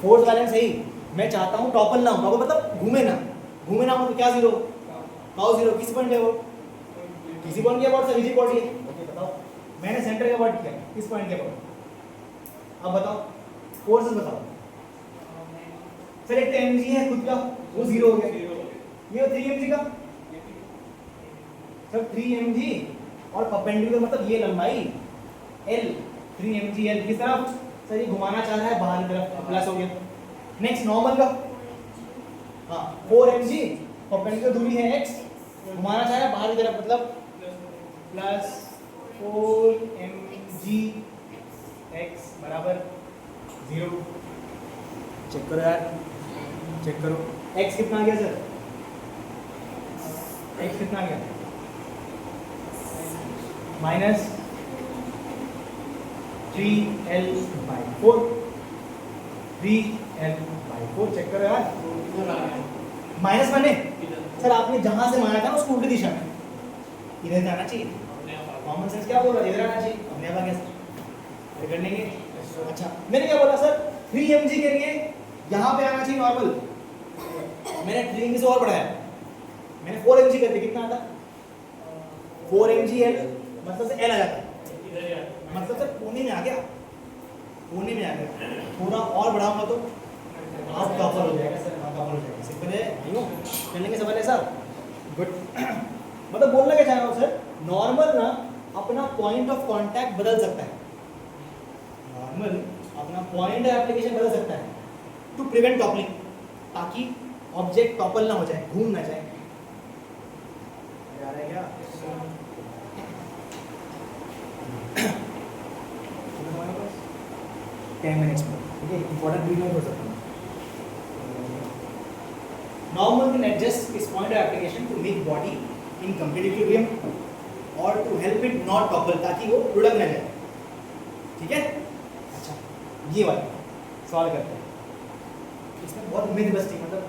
फोर्स बैलेंस सही, मैं चाहता हूँ टॉपल ना हो, टॉपल मतलब घूमे ना हो तो क्या जीरो, काउ जीरो, किस पॉइंट है वो, किसी पॉइंट के अबाउट सर, इजी पॉइंट है। ओके बताओ, मैंने सेंटर के अबाउट किया, किस पॉइंट के अबाउट, अब बताओ फोर्सेस बताओ सर। एक तो mg है खुद का, वो जीरो हो गया, ये 3 mg का सर, 3 mg और परपेंडिकुलर मतलब ये लंबाई l, 3 mg l किस तरफ सर, ये घुमाना चाह रहा है बाहर की तरफ, प्लस हो गया। नेक्स्ट नॉर्मल का, हाँ 4 mg, परपेंडिकुलर दूरी है x, घुमाना चाह रहा है बाहर की तरफ मतलब प्लस 4 mg x बराबर 0। चेक करो यार, चेक करो x कितना आ गया सर, x कितना आ गया, माइनस 3l/4, 3l/4। चेक करो यार, माइनस माने सर आपने जहां से माना था ना उसको उल्टी दिशा में इधर जाना चाहिए, कॉमन सेंस क्या बोल रहा है, इधर आना चाहिए, अपने आप आ गया सर, कर लेंगे। अच्छा मैंने क्या बोला सर, 3 mg के लिए यहाँ पे आना चाहिए नॉर्मल, मैंने 3 mg से और बढ़ाया, मैंने 4 mg कर दिया, कितना आता 4 mg l, मतलब से l आ जाता, मतलब सर कोने में आ गया, कोने में आ गया, थोड़ा और बढ़ाऊंगा तो आप टॉपर हो जाएगा सर, आप टॉपर हो जाएगा, सिंपल है, नहीं हो चलेंगे समझ है सर, गुड। मतलब बोलना क्या चाह रहा हूँ सर, नॉर्मल ना अपना पॉइंट ऑफ कांटेक्ट बदल सकता है, नॉर्मल अपना पॉइंट ऑफ एप्लीकेशन बदल सकता है टू प्रिवेंट टॉपलिंग, ताकि ऑब्जेक्ट टॉपल ना हो जाए, घूम ना जाए। आ रहा है क्या 10 मिनट्स में, ठीक है, इंपॉर्टेंट वीडियो हो सकता है। Normal can adjust its point of application to make body in complete equilibrium or to help it not topple, ताकि वो लुढ़क ना जाए, ठीक है। अच्छा ये वाला सवाल करते हैं, इसमें बहुत उम्मीद बस्ती, मतलब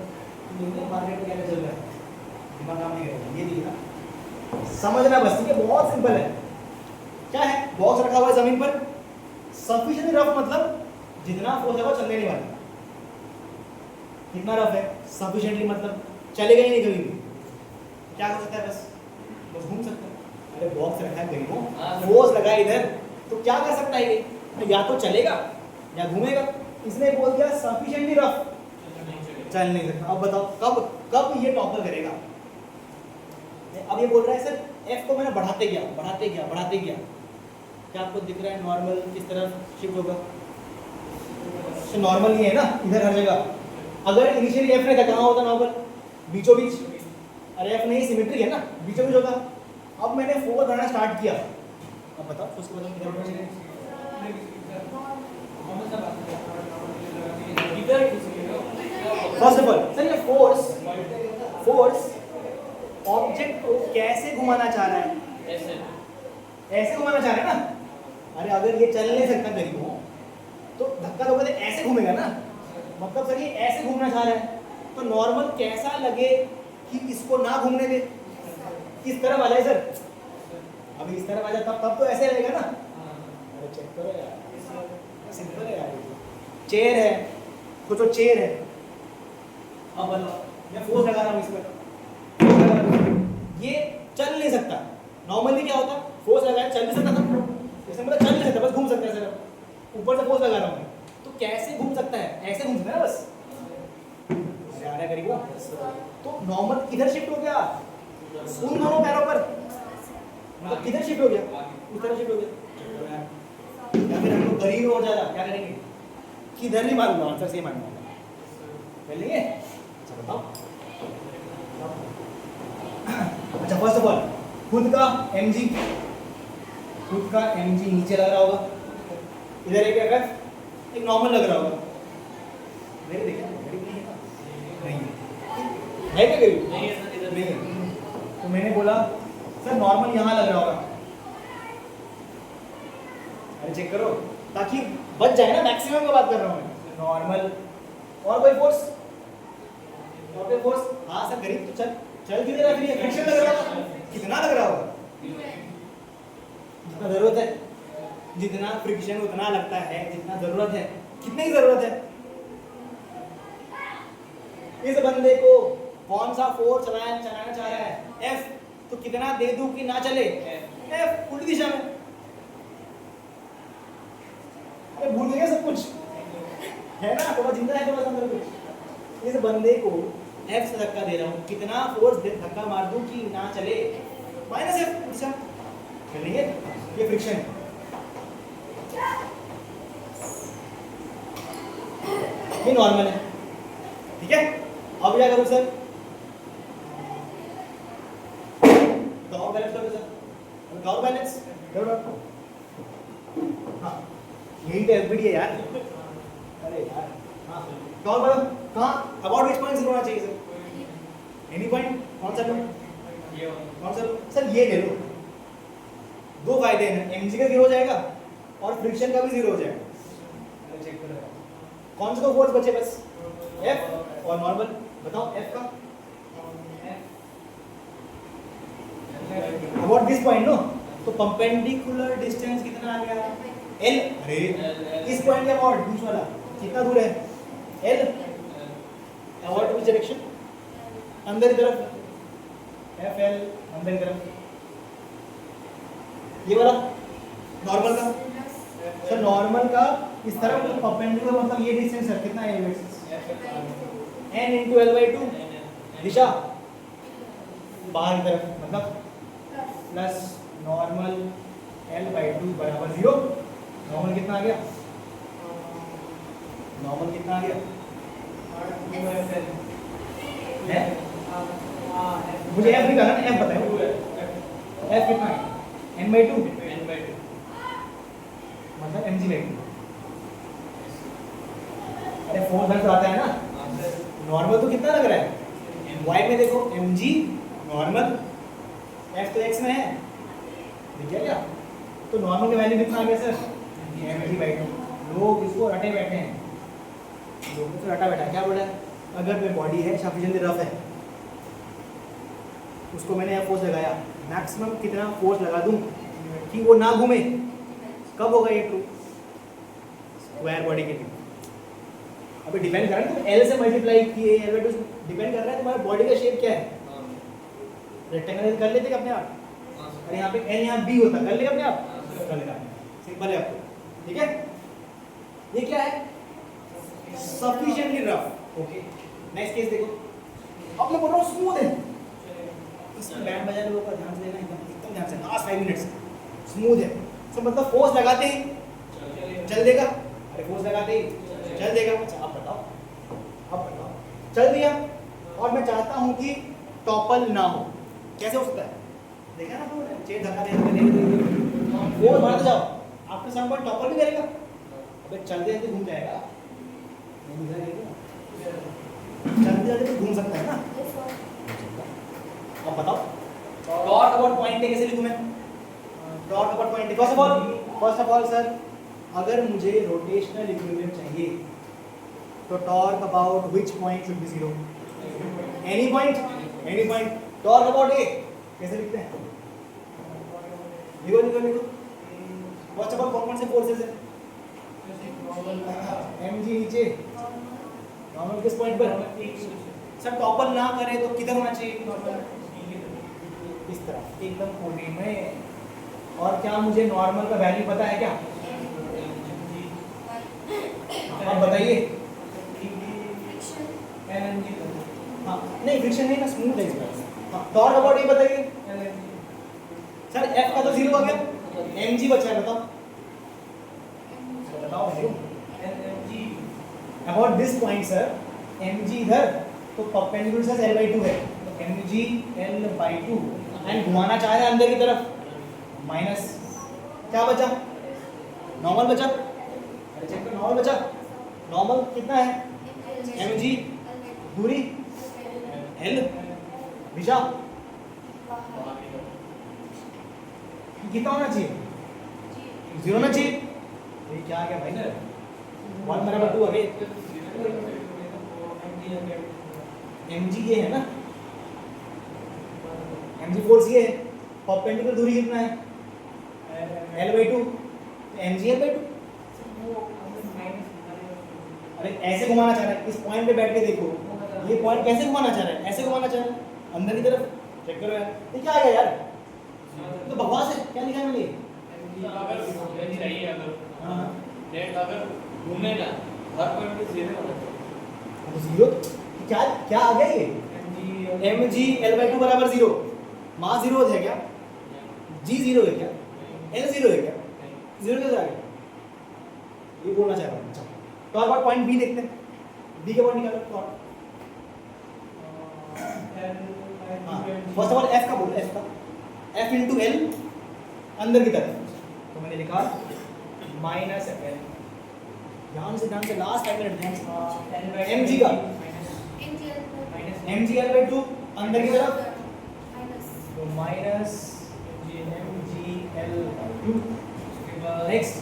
मार्केट में क्या चल रहा है, दिमाग काम नहीं करेगा, ये देखिए ना, समझना बस, ठीक है, बहुत सिंपल है। क्या है, बॉक्स रखा हुआ है जमीन पर, सफिशिएंटली रफ मतलब जितना फोर्स है वो चलने नहीं वाला, कितना रफ है, सफिशिएंटली मतलब चलेगा ही नहीं कभी भी, क्या कर सकता है, बस घूम सकता है। अरे बॉक्स रखा है गरीबों, फोर्स लगा है इधर, तो क्या कर सकता है ये, या तो चलेगा या घूमेगा, इसने बोल दिया सफिशिएंटली रफ, चल नहीं सकता। अब बताओ कब कब ये टॉपल करेगा, अब ये बोल रहा है सर F को मैंने बढ़ाते गया, क्या आपको दिख रहा है नॉर्मल किस तरफ शिफ्ट होगा, नॉर्मल ही है ना इधर हर जगह, अगर इनिशियली F नहीं था कहाँ होता नॉर्मल, बीचों बीच, अरे F नहीं सिमेट्री है ना, बीचों बीच होता। अब मैंने फोर्स बढ़ाना स्टार्ट किया, अब बताओ उसको बताओ किधर बढ़ना चाहिए, फर्स्ट ऑफ ऑल सर ये फोर्स ऑब्जेक्ट को कैसे घुमाना चाह रहा है, ऐसे घुमाना चाह रहा है ना, अरे अगर ये चल नहीं सकता गरीबों तो धक्का तो कहते ऐसे घूमेगा ना, मतलब सर ये ऐसे घूमना चाह रहा है, तो नॉर्मल कैसा लगे कि इसको ना घूमने दे, किस तरफ आ जाए सर, अभी इस तरफ आ जाए तब तो ऐसे रहेगा ना, अरे चेक करो यार, सिंपल है यार, चेयर है, सोचो चेयर है, अब बताओ मैं फोर्स लगा रहा हूँ इस पर, ये चल नहीं सकता, नॉर्मली क्या होता फोर्स लगाया चल नहीं सकता था, इसमें मतलब चल नहीं सकता, बस घूम सकता है सर, ऊपर से फोर्स लगा रहा हूँ तो कैसे घूम सकता है, ऐसे घूम सकता है ना बस, अरे आ रहा है करीबों, तो नॉर्मल किधर शिफ्ट हो गया, उन दोनों पैरों पर, मतलब किधर शिफ्ट हो गया, उस तरफ शिफ्ट हो गया, या फिर हम लोग गरीब हो ज्यादा क्या करेंगे, किधर नहीं मारूंगा, आंसर से मारूंगा, कर लेंगे। अच्छा बताओ, अच्छा फर्स्ट ऑफ ऑल खुद का mg नीचे लग रहा होगा, इधर एक अगर एक नॉर्मल लग रहा होगा, मेरे देखिए नहीं है क्या करीब नहीं है, तो मैंने बोला सर नॉर्मल यहाँ लग रहा होगा, अरे चेक करो ताकि बच जाए ना, मैक्सिमम का बात कर रहा हूँ मैं, नॉर्मल और कोई फोर्स, हाँ सर गरीब तो चल किधर है, फिर फ्रिक्शन लग रहा होगा, कितना लग रहा होगा जितना जरूरत है, जितना फ्रिक्शन उतना लगता है जितना जरूरत है। कितने की जरूरत है? इस बंदे को कौन सा फोर्स चलाना चाह रहा है? F। तो कितना दे दूं कि ना चले? F उल्टी दिशा में। अरे भूल गए सब कुछ है ना, थोड़ा जिंदा है थोड़ा अंदर कुछ। इस बंदे को F से धक्का दे रहा हूँ, कितना फोर्स धक्का मार दूं कि ना चले? -F दिशा कर लेंगे। ये फ्रिक्शन है। ये नॉर्मल है, ठीक है। अब क्या करूं सर? टॉर्क बैलेंस करो सर। टॉर्क बैलेंस करो। हाँ यही तो एफबीडी है यार। अरे यार हाँ टॉर्क बैलेंस कहाँ अबाउट विच पॉइंट होना चाहिए सर? Any point. कौन सा ये कौन सा सर? ये ले लो। दो फायदे हैं, एमजी का 0 हो जाएगा और फ्रिक्शन का भी 0 हो जाएगा। चेक करो कौन सा दो फोर्स बचे बस? F और नॉर्मल। बताओ F का अबाउट दिस पॉइंट नो, तो परपेंडिकुलर डिस्टेंस कितना आ गया? L। अरे इस पॉइंट के अबाउट बीच वाला कितना दूर है? L। About which direction? अंदर की तरफ। FL अंदर की तरफ। ये वाला नॉर्मल का सर, नॉर्मल का इस तरफ परपेंडिकुलर मतलब ये डिस्टेंस है कितना है? n × L/2 दिशा बाहर की तरफ मतलब प्लस नॉर्मल L/2 बराबर 0। नॉर्मल कितना आ गया? नॉर्मल कितना आ गया है? मुझे F निकालना है, F बताइए F कितना है? n/2 मतलब mg/2। अरे फोर्स बैलेंस आता है ना। नॉर्मल तो कितना लग रहा है? y में देखो mg नॉर्मल, f तो x में है, ठीक है क्या? तो नॉर्मल की वैल्यू कितना आ गया सर? mg/2। लोग इसको रटे बैठे हैं, लोगों से रटा बैठा क्या बोला है? अगर कोई बॉडी है सफिशिएंटली रफ है, उसको मैंने यहाँ फोर्स लगाया, मैक्सिमम कितना फोर्स लगा दूं कि वो ना घूमे? कब होगा ये ट्रू? स्क्वायर बॉडी के लिए। अभी डिपेंड कर रहा है तुम L से मल्टीप्लाई किए L/2 डिपेंड कर रहा है तुम्हारा बॉडी का शेप क्या है। रेक्टेंगल कर लेते अपने आप। अरे यहाँ पे L यहाँ B होता, कर लेगा अपने आप? कर लेगा। सिंपल है आपको, ठीक है। ये क्या है? Sufficiently rough. Okay next case देखो। अब मैं बोल रहा हूँ स्मूथ है, इसमें बैंड बजाने लोगों का ध्यान से लेना, एकदम ध्यान से। लास्ट 5 मिनट्स स्मूथ है, तो मतलब फोर्स लगाते ही चल देगा। अरे फोर्स लगाते ही चल देगा। अच्छा अब बताओ चल दिया और मैं चाहता हूं कि टॉपल ना हो, कैसे हो सकता है? देखा ना तो चेन धक्का दे फोर्स बढ़ाते जाओ, आपके सम पर टॉपल भी करेगा। अबे चलते चलते घूम जाएगा, चलते चलते घूम सकता है ना। अब बताओ टॉर्क अबाउट पॉइंट कैसे लिखूं मैं? Torque about point first of all sir, अगर मुझे रोटेशनल इक्विलिब्रियम चाहिए तो torque about which point should be 0? Any point. Torque about A कैसे लिखते हैं? लिखो। फर्स्ट ऑफ ऑल कौन से फोर्सेस है? mg नीचे, नॉर्मल किस पॉइंट पर? सर टॉपल ना करे तो किधर होना चाहिए? इस तरह एकदम कोने में। और क्या मुझे नॉर्मल का वैल्यू पता है क्या? आप बताइए। हाँ नहीं फ्रिक्शन नहीं ना, स्मूथ है इसका। हाँ टॉर्क अबाउट ये बताइए सर। F का तो 0 आ गया, mg बचा है, बताओ about this point sir. mg इधर तो परपेंडिकुलर से L/2 है, तो mg L/2 एंड घुमाना चाह रहे हैं अंदर की तरफ माइनस। क्या बचा? नॉर्मल बचा। अरे चेक करो नॉर्मल बचा। नॉर्मल कितना है? mg दूरी L दिशा कितना होना चाहिए? 0 होना चाहिए। ये क्या आ गया भाई? 1/2 आ गए। mg ये है ना, mg फोर्स ये है, परपेंडिकुलर दूरी कितना है? L/2। mgl/2। वो माइनस अरे ऐसे घुमाना चाह रहा है, इस पॉइंट पे बैठ के देखो, ये पॉइंट कैसे घुमाना चाह रहा है, ऐसे घुमाना चाह रहा है अंदर की तरफ। चेक करो यार, ये क्या आ गया यार, तो बकवास है, क्या लिखा है मैंने? अगर ये चाहिए अगर हाँ नेट अगर घूमे ना हर पॉइंट पे जीरो होना तो जीरो, क्या क्या आ गया ये? चाहिए mgl/2 बराबर 0। मास 0 है क्या? g 0 है क्या? l 0 है क्या? 0 कैसे आ गया? ये बोलना चाह रहा हूँ। अच्छा, तो और बार पॉइंट बी देखते हैं, बी के पॉइंट निकालो तो। हाँ फर्स्ट ऑफ ऑल f का बोलो, f का f इंटू l अंदर की तरफ, तो मैंने लिखा माइनस fl। ध्यान से लास्ट 5 मिनट ध्यान से। mg का mgl/2 अंदर की तरफ, तो minus mgl/2। Next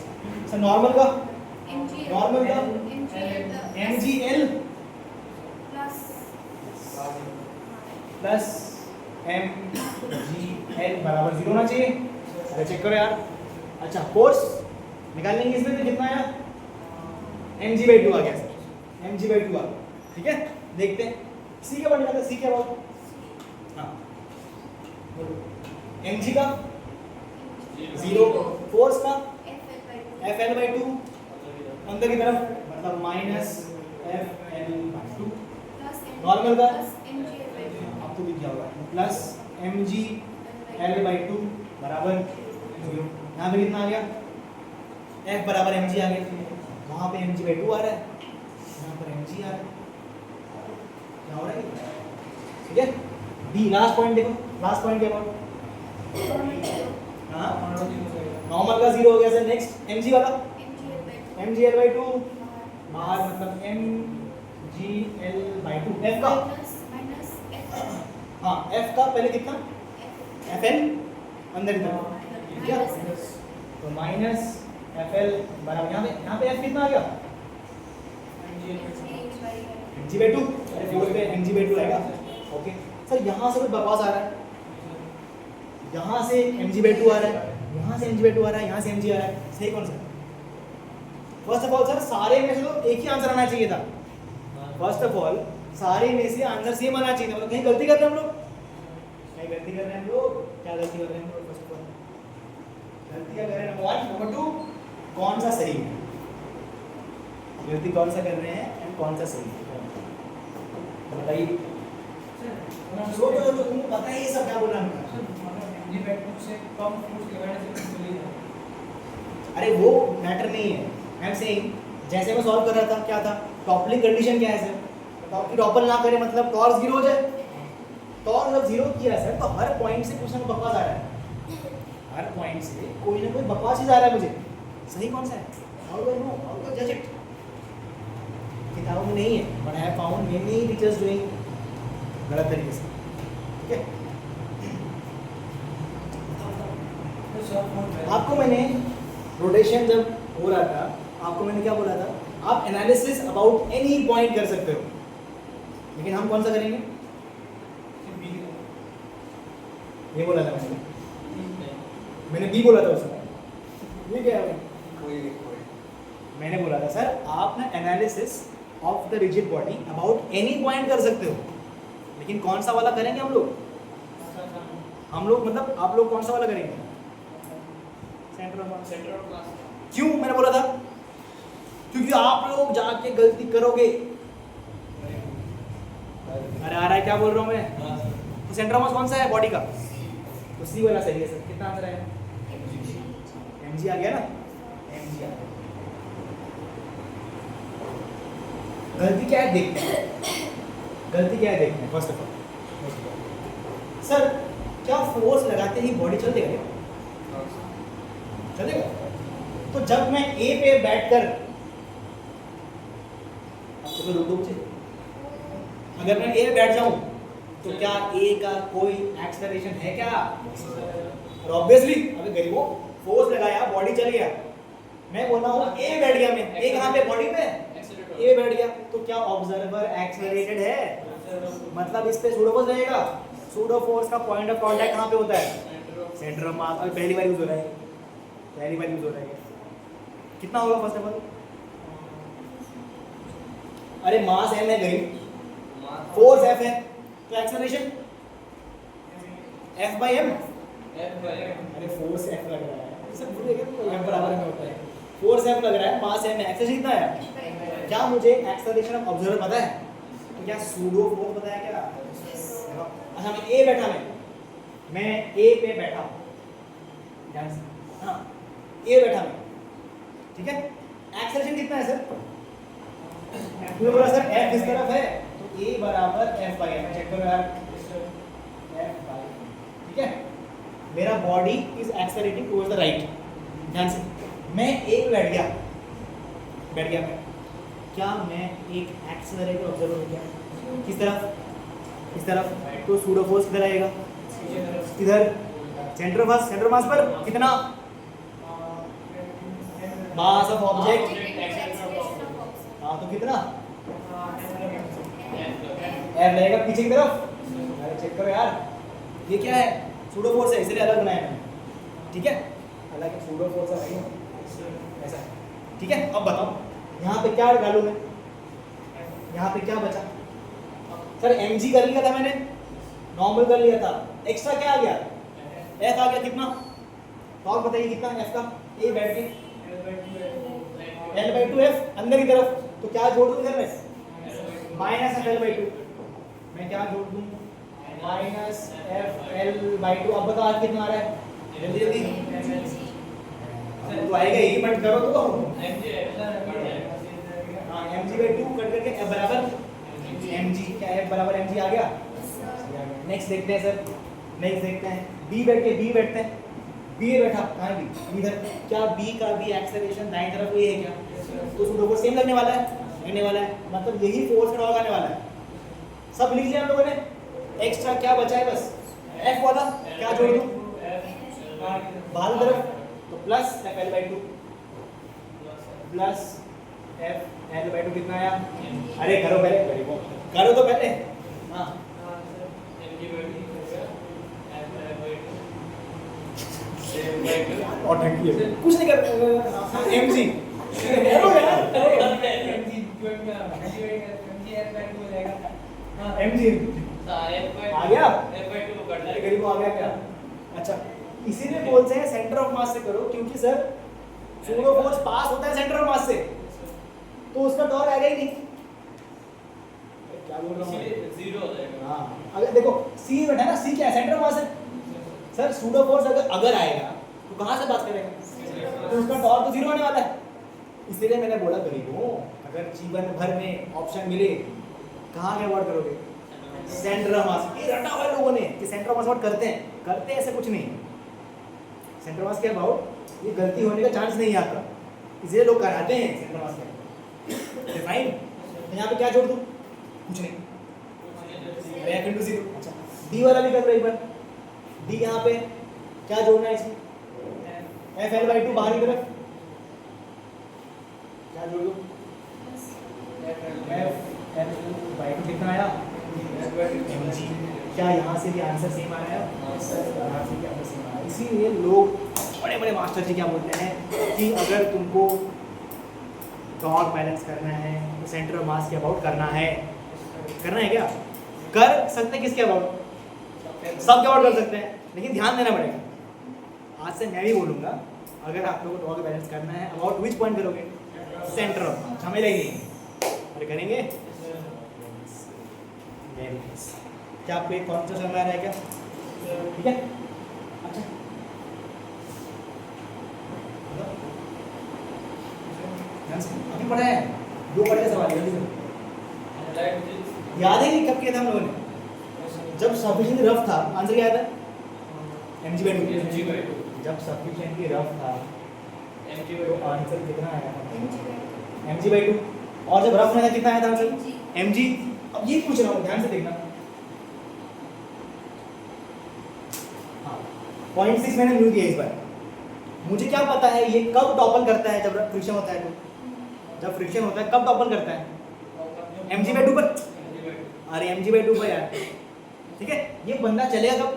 sir normal का, नॉर्मल का mgl प्लस mgl बराबर 0 होना चाहिए। अरे चेक करो यार। अच्छा फोर्स निकाल लेंगे इसमें, तो कितना आया? mg/2 आ गया सर, mg/2 आ गया। ठीक है, देखते हैं c का निकालते हैं, c क्या बोलो? हाँ बोलो। mg का 0, फोर्स का fl/2 अंदर की तरफ, मतलब माइनस fl/2। नॉर्मल का आपको दिख गया होगा, प्लस mgl/2 बराबर 0। यहाँ पे कितना आ गया? f बराबर mg आ गया, वहाँ पे mg/2 आ रहा है, यहाँ पर mg आ रहा है। क्या हो रहा है? ठीक है, डी लास्ट पॉइंट देखो, लास्ट पॉइंट क्या बोलो? हाँ नॉर्मल का 0 हो गया सर। नेक्स्ट mg वाला, mgl/2 बाहर, मतलब mgl/2। f का, हाँ f का पहले कितना? fl अंदर की तरफ, ठीक है, तो माइनस fl बराबर यहाँ पे f कितना आ गया? mg/2। अरे फोर्स पे mg/2 आएगा। ओके सर, यहाँ से कुछ बकवास आ रहा है, यहाँ से mg/2 आ रहा है, यहाँ से mg/2 आ रहा है, यहाँ से mg आ रहा है, सही कौन सा? फर्स्ट ऑफ ऑल सर सारे में से तो एक ही आंसर आना चाहिए था। फर्स्ट ऑफ ऑल सारे में से आंसर सेम आना चाहिए था, मतलब कहीं गलती कर रहे हैं हम लोग, कहीं गलती कर रहे हैं हम लोग। क्या गलती कर रहे हैं हम लोग? फर्स्ट ऑफ ऑल गलती क्या कर रहे हैं? नंबर 1, नंबर 2 कौन सा सही है, गलती कौन सा कर रहे हैं एंड कौन सा सही है, बताइए। सोचो सोचो, तुमको पता है ये सब क्या बोल रहा है? से कम फोर्स लगाने से चली जाए। अरे वो मैटर नहीं है, आई एम सेइंग जैसे मैं सॉल्व कर रहा था, क्या था टॉपलिंग कंडीशन, क्या है सर? टॉप की टॉपल ना करे मतलब टॉर्क 0 हो जाए। टॉर्क जब 0 किया सर, तो हर पॉइंट से कुछ ना कुछ बकवास आ रहा है, हर पॉइंट से कोई ना कोई बकवास ही आ रहा है मुझे। सही कौन सा है? How do I know, how do जज इट? किताबों में नहीं है, but I have found many teachers doing गलत तरीके से। ठीक है, आपको मैंने रोटेशन जब हो रहा था, आपको मैंने क्या बोला था? आप एनालिसिस अबाउट एनी पॉइंट कर सकते हो, लेकिन हम कौन सा करेंगे? ये बोला था मैंने बी बोला था उसमें। ये क्या है? मैंने बोला था सर आप ना analysis of the rigid body about any point कर सकते हो, लेकिन कौन सा वाला करेंगे हम लोग? हम लोग मतलब आप लोग कौन सा वाला करेंगे? Centre of class. क्यों मैंने बोला था? क्योंकि आप लोग जाके गलती करोगे। अरे आ रहा है क्या बोल रहा हूँ मैं? तो सेंटर ऑफ मास कौन सा है बॉडी का? तो सी वाला सही है सर। कितना आंसर आएगा? mg आ गया ना, mg आ गया। गलती क्या है देखते हैं, गलती क्या है देखते हैं। फर्स्ट ऑफ ऑल सर क्या फोर्स लगाते ही बॉडी चल देगा? चलेगा? तो जब मैं ए पे बैठकर, आपको तो रुक चाहिए, अगर मैं ए पे बैठ जाऊं तो क्या ए का कोई एक्सेलरेशन है क्या? और ऑब्वियसली अगर गरीबों फोर्स लगाया बॉडी चल गया, मैं बोल रहा हूँ ए बैठ गया, मैं ए कहाँ पे? बॉडी पे ए बैठ गया, तो क्या ऑब्जर्वर एक्सेलरेटेड है? मतलब इस पे सूडो फोर्स रहेगा। सूडो फोर्स का पॉइंट ऑफ कांटेक्ट कहाँ पे होता है? Centre of mass. पहली बार यूज हो रहा है, पहली बार यूज हो रहा है। कितना होगा फर्स्ट ऑफ ऑल? अरे मास m है गरीब, फोर्स f है, तो एक्सेलरेशन f by m। अरे फोर्स f लग रहा है, सब भूल गए तो m बराबर में होता है, फोर्स f लग रहा है, मास m है, एक्सेलरेशन कितना है? क्या मुझे एक्सेलरेशन ऑफ ऑब्जर्वर पता है? तो क्या सूडो फोर्स पता है क्या? अच्छा मैं A बैठा, मैं A पे बैठा हूँ, ध्यान से, हाँ A बैठा मैं, ठीक है, एक्सेलरेशन कितना है सर? तो बोला सर F इस तरफ है तो A बराबर F by M, चेक करो यार, F by, ठीक है, मेरा body is accelerating towards the right, ध्यान से, मैं एक बैठ गया मैं, क्या मैं एक एक्सेलरेटर ऑब्जर्वर हूं क्या? किस तरफ? इस तरफ, तो सूडो फोर्स किधर आएगा? किधर? सेंटर मास पर कितना? मास ऑफ ऑब्जेक्ट, हाँ तो कितना? F रहेगा पीछे की तरफ, अरे चेक करो यार, ये क्या है? सूडो फोर्स है, इसलिए अलग बनाया मैंने, ठीक है, हालांकि सूडो फोर्स है ऐसा, ठीक है। अब बताओ यहाँ पे क्या डालूं मैं? यहाँ पे क्या बचा? सर mg कर लिया था मैंने, नॉर्मल कर लिया था, एक्स्ट्रा क्या आ गया? f आ गया, कितना? तो और बताइए कितना f का? a बैठ के L/2 f अंदर की तरफ, तो क्या जोड़ दूं इधर में? माइनस f L/2, मैं क्या जोड़ दूं? Minus f L/2। अब बताओ आज कितना आ रहा है? जल्दी जल्दी, तो आएगा ही, बट करो तो हाँ mg/2 कट करके f बराबर mg, क्या f बराबर mg आ गया? नेक्स्ट देखते हैं सर, नेक्स्ट देखते हैं, b बैठते हैं, b बैठा कहाँ है? b इधर, क्या b का भी एक्सेलरेशन दाईं तरफ ये है क्या? तो सूडो फोर्स सेम लगने वाला है, मतलब यही फोर्स का आने वाला है। सब लिख लिया हम लोगों ने, एक्स्ट्रा क्या बचा है? बस f वाला, क्या जोड़ दूं? बाहर तरफ, तो plus f L/2 plus f L/2 कितना आया? अरे करो पहले, करो तो पहले, हाँ और कुछ नहीं कर mg mg आ गया, गरीब आ गया क्या? अच्छा इसीलिए बोलते हैं सेंटर ऑफ मास से करो, क्योंकि सर सूडो फोर्स पास होता है सेंटर ऑफ मास से, तो उसका टॉर्क आएगा ही नहीं। क्या बोल रहा हूँ? जीरो हो जाएगा। हाँ अगर देखो सी बैठा है ना, सी क्या है? सेंटर ऑफ मास है सर, सूडो फोर्स अगर आएगा तो कहाँ से बात करेगा? तो उसका टॉर्क तो जीरो होने वाला है। इसलिए मैंने बोला गरीबों, अगर जीवन भर में ऑप्शन मिले कहाँ के अवॉइड करोगे? Centre of mass. ये रटा हुआ है लोगों ने कि सेंटर ऑफ मास अवॉइड करते हैं ऐसा कुछ नहीं। सेंटर ऑफ मास के अबाउट ये गलती होने का चांस नहीं है आपका, इसलिए लोग कराते हैं सेंटर ऑफ मास के। फाइन, तो यहाँ पे क्या जोड़ दूँ? कुछ नहीं, F into 0। अच्छा डी वाला भी कर रहे एक बार, डी यहाँ पे क्या जोड़ना है इसमें? F L/2 बाहर की तरफ, क्या जोड़ दूँ? F L/2 कितना आया? mg। क्या यहाँ से भी आंसर सेम आ रहा है? यहाँ से भी आंसर सेम आ रहा है। इसीलिए लोग बड़े बड़े मास्टर जी क्या बोलते हैं कि अगर तुमको टॉर्क बैलेंस करना है तो सेंटर ऑफ मास के अबाउट करना है क्या? कर सकते हैं किसके अबाउट? सब के अबाउट कर सकते हैं, लेकिन ध्यान देना पड़ेगा। आज से मैं भी बोलूँगा, अगर आप लोगों को टॉर्क बैलेंस करना है अबाउट विच पॉइंट करोगे? Centre of mass. हमें लगेंगे अरे करेंगे। क्या आपको एक कॉन्सेप्ट समझ आ रहा है क्या? ठीक है, अच्छा अभी पढ़ा है, दो पढ़े सवाल याद है कि कब किया था हम लोगों ने? जब सफिशिएंटली रफ था, आंसर क्या था? mg/2। जब सफिशिएंटली रफ था तो आंसर कितना आया था? mg/2। और जब रफ नहीं था कितना आया था आंसर? mg। अब ये पूछ रहा हूँ, ध्यान से देखना। हाँ 0.6 मैंने म्यू दिया इस बार। मुझे क्या पता है ये कब टॉपल करता है? जब फ्रिक्शन होता है। तो जब फ्रिक्शन होता है कब टॉपल करता है? mg/2 पर। अरे mg/2 पर यार, ठीक है। ये बंदा चलेगा कब?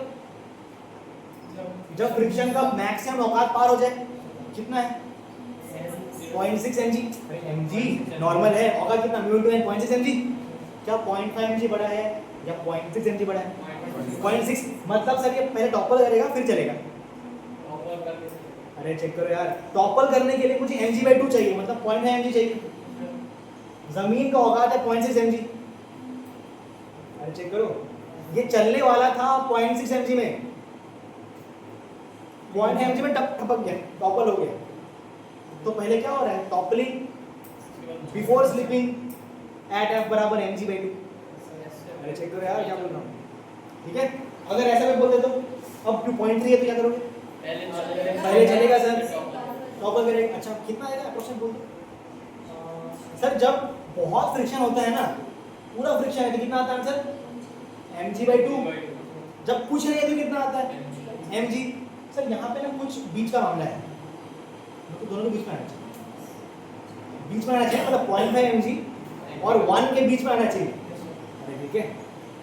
जब फ्रिक्शन का मैक्सिमम औकात पार हो जाए। कितना है? 0.6 mg, अरे mg नॉर्मल है, औकात कितना म्यू इनटू n 0.6 mg, क्या 0.5 mg बड़ा है या 0.6 mg बड़ा है? 0.6, मतलब सर ये पहले टॉपल करेगा फिर चलेगा। अरे चेक करो यार, टॉपल करने के लिए मुझे mg/2 चाहिए, मतलब 0.5 mg चाहिए। जमीन का औकात है 0.6 mg। अरे चेक करो, ये चलने वाला था 0.6 mg में, 0.5 mg में टपक गया, टॉपल हो गया। तो पहले क्या हो रहा है? Toppling before sleeping at f बराबर mg/2। अरे चेक करो यार क्या बोल रहा हूँ, ठीक है। अगर ऐसा मैं बोल देता हूँ अब 2.3 है तो क्या करोगे? पहले चलेगा सर, टॉपल करेगा। अच्छा कितना आएगा अप्रोक्सीमेट बोल दो सर। जब बहुत फ्रिक्शन होता है ना, पूरा फ्रिक्शन है तो कितना आता है आंसर? mg/2। जब कुछ नहीं है तो कितना आता है? mg। सर यहाँ पे ना कुछ बीच का मामला है, तो दोनों के बीच में आना चाहिए, बीच में आना चाहिए, मतलब 0.5 mg और 1 के बीच में आना चाहिए। अरे ठीक है,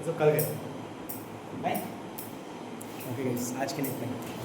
तो कल करें। ओके गाइस, आज के लिए इतना ही।